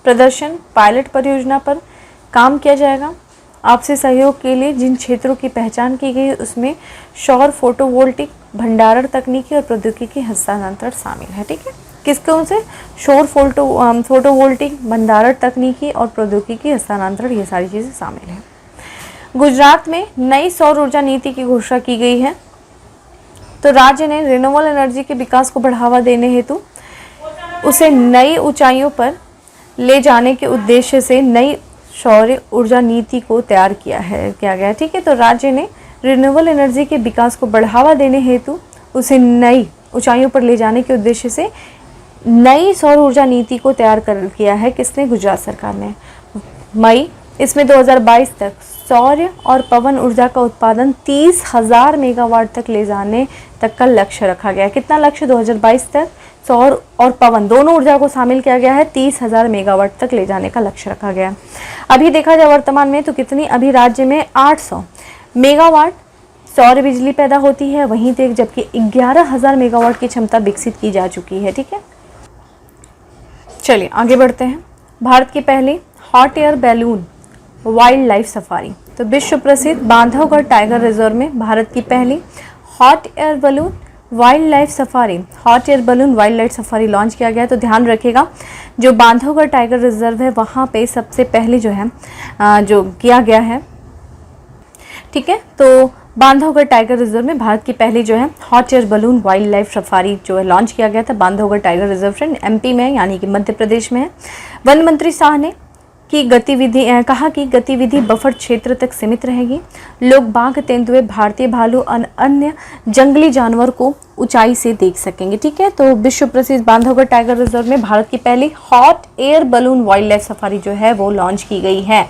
प्रदर्शन, पायलट परियोजना पर काम किया जाएगा। आपसी सहयोग के लिए जिन क्षेत्रों की पहचान की गई है उसमें सौर फोटोवोल्टिक, भंडारण तकनीकी और प्रौद्योगिकी हस्तांतरण शामिल है, ठीक है। किसके उनसे? सौर फोटोवोल्टिक, भंडारण तकनीकी और प्रौद्योगिकी हस्तांतरण, ये सारी चीज़ें शामिल हैं। गुजरात में नई सौर ऊर्जा नीति की घोषणा की गई है। तो राज्य ने रिन्यूएबल एनर्जी के विकास को बढ़ावा देने हेतु उसे नई ऊंचाइयों पर ले जाने के उद्देश्य से नई सौर ऊर्जा नीति को तैयार किया गया, ठीक है। तो राज्य ने रिन्यूएबल एनर्जी के विकास को बढ़ावा देने हेतु उसे नई ऊंचाइयों पर ले जाने के उद्देश्य से नई सौर ऊर्जा नीति को तैयार किया है। किसने? गुजरात सरकार ने। इसमें 2022 तक सौर और पवन ऊर्जा का उत्पादन 30,000 मेगावाट तक ले जाने तक का लक्ष्य रखा गया है। कितना लक्ष्य? 2022 तक सौर और पवन दोनों ऊर्जा को शामिल किया गया है। 30,000 मेगावाट तक ले जाने का लक्ष्य रखा गया है। अभी देखा जाए वर्तमान में तो कितनी, अभी राज्य में 800 मेगावाट सौर बिजली पैदा होती है, वहीं तक जबकि 11,000 मेगावाट की क्षमता विकसित की जा चुकी है, ठीक है। चलिए आगे बढ़ते हैं। भारत की पहली hot air balloon wild life safari. तो विश्व प्रसिद्ध बांधवगढ़ टाइगर रिजर्व में भारत की पहली hot air balloon wild life safari launch किया गया है। तो ध्यान रखिएगा, जो बांधवगढ़ टाइगर रिजर्व है वहाँ पे सबसे पहले जो है जो किया गया है, ठीक है। तो बांधवगढ़ टाइगर रिजर्व में भारत की पहली जो है hot air balloon wild life safari जो है लॉन्च किया गया था। बांधवगढ़ टाइगर रिजर्व MP में, यानी कि मध्य प्रदेश में है। वन मंत्री शाह ने कहा कि गतिविधि बफर क्षेत्र तक सीमित रहेगी। लोग बाघ, तेंदुए, भारतीय भालू और अन्य जंगली जानवर को ऊंचाई से देख सकेंगे, ठीक है। तो विश्व प्रसिद्ध बांधवगढ़ टाइगर रिजर्व में भारत की पहली hot air balloon wild life safari जो है वो लॉन्च की गई है,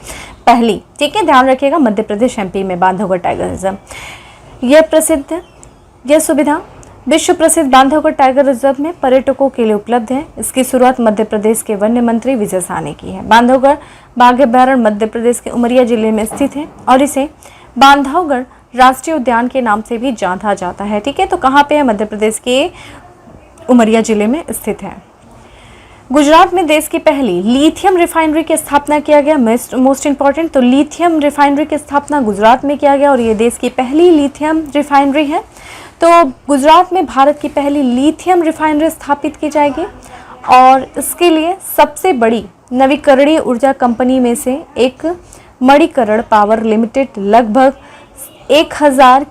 पहली, ठीक है। ध्यान रखिएगा, मध्य प्रदेश MP में बांधवगढ़ टाइगर रिजर्व। यह सुविधा विश्व प्रसिद्ध बांधवगढ़ टाइगर रिजर्व में पर्यटकों के लिए उपलब्ध है। इसकी शुरुआत मध्य प्रदेश के वन्य मंत्री विजय शाह ने की है। बांधवगढ़ बाघ अभयारण्य मध्य प्रदेश के उमरिया जिले में स्थित है और इसे बांधवगढ़ राष्ट्रीय उद्यान के नाम से भी जाना जाता है। ठीक है, तो कहाँ पे है? मध्य प्रदेश के उमरिया जिले में स्थित है। गुजरात में देश की पहली लिथियम रिफाइनरी की स्थापना किया गया। मोस्ट इंपॉर्टेंट, तो लिथियम रिफाइनरी की स्थापना गुजरात में किया गया और ये देश की पहली लिथियम रिफाइनरी है। तो गुजरात में भारत की पहली लिथियम रिफाइनरी स्थापित की जाएगी और इसके लिए सबसे बड़ी नवीकरणीय ऊर्जा कंपनी में से एक मणिकरण पावर लिमिटेड लगभग 1000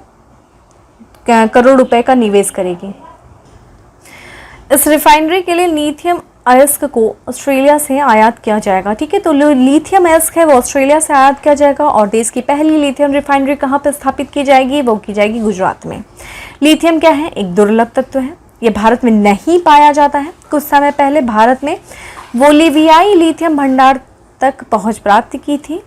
करोड़ रुपए का निवेश करेगी। इस रिफाइनरी के लिए लिथियम अयस्क को ऑस्ट्रेलिया से आयात किया जाएगा। ठीक है, तो लिथियम अयस्क है वो ऑस्ट्रेलिया से आयात किया जाएगा और देश की पहली लिथियम रिफाइनरी कहाँ पर स्थापित की जाएगी? वो की जाएगी गुजरात में। लिथियम क्या है? एक दुर्लभ तत्व है। ये भारत में नहीं पाया जाता है। कुछ समय पहले भारत ने बोलिवियाई लिथियम भंडार तक पहुंच प्राप्त की थी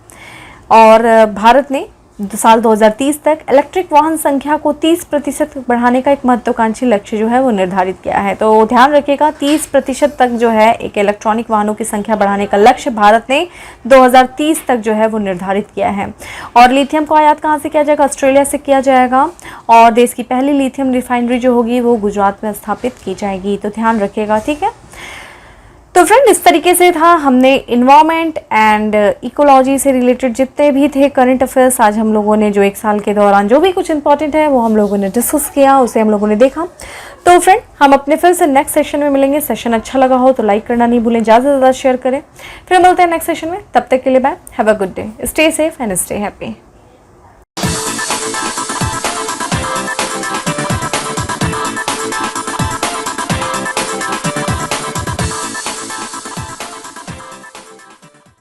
और भारत ने साल 2030 तक इलेक्ट्रिक वाहन संख्या को 30% बढ़ाने का एक महत्वाकांक्षी लक्ष्य जो है वो निर्धारित किया है। तो ध्यान रखिएगा, 30% तक जो है एक इलेक्ट्रॉनिक वाहनों की संख्या बढ़ाने का लक्ष्य भारत ने 2030 तक जो है वो निर्धारित किया है। और लिथियम को आयात कहाँ से किया जाएगा? ऑस्ट्रेलिया से किया जाएगा और देश की पहली लिथियम रिफाइनरी जो होगी वो गुजरात में स्थापित की जाएगी। तो ध्यान रखिएगा, ठीक है। तो फ्रेंड, इस तरीके से था हमने इन्वायरमेंट एंड इकोलॉजी से रिलेटेड जितने भी थे करंट अफेयर्स, आज हम लोगों ने जो एक साल के दौरान जो भी कुछ इंपॉर्टेंट है वो हम लोगों ने डिस्कस किया, उसे हम लोगों ने देखा। तो फ्रेंड, हम अपने फिर से नेक्स्ट सेशन में मिलेंगे। सेशन अच्छा लगा हो तो लाइक करना नहीं भूलें, ज़्यादा से ज़्यादा शेयर करें। फिर मिलते हैं नेक्स्ट सेशन में, तब तक के लिए bye, have a good day, stay safe and stay happy.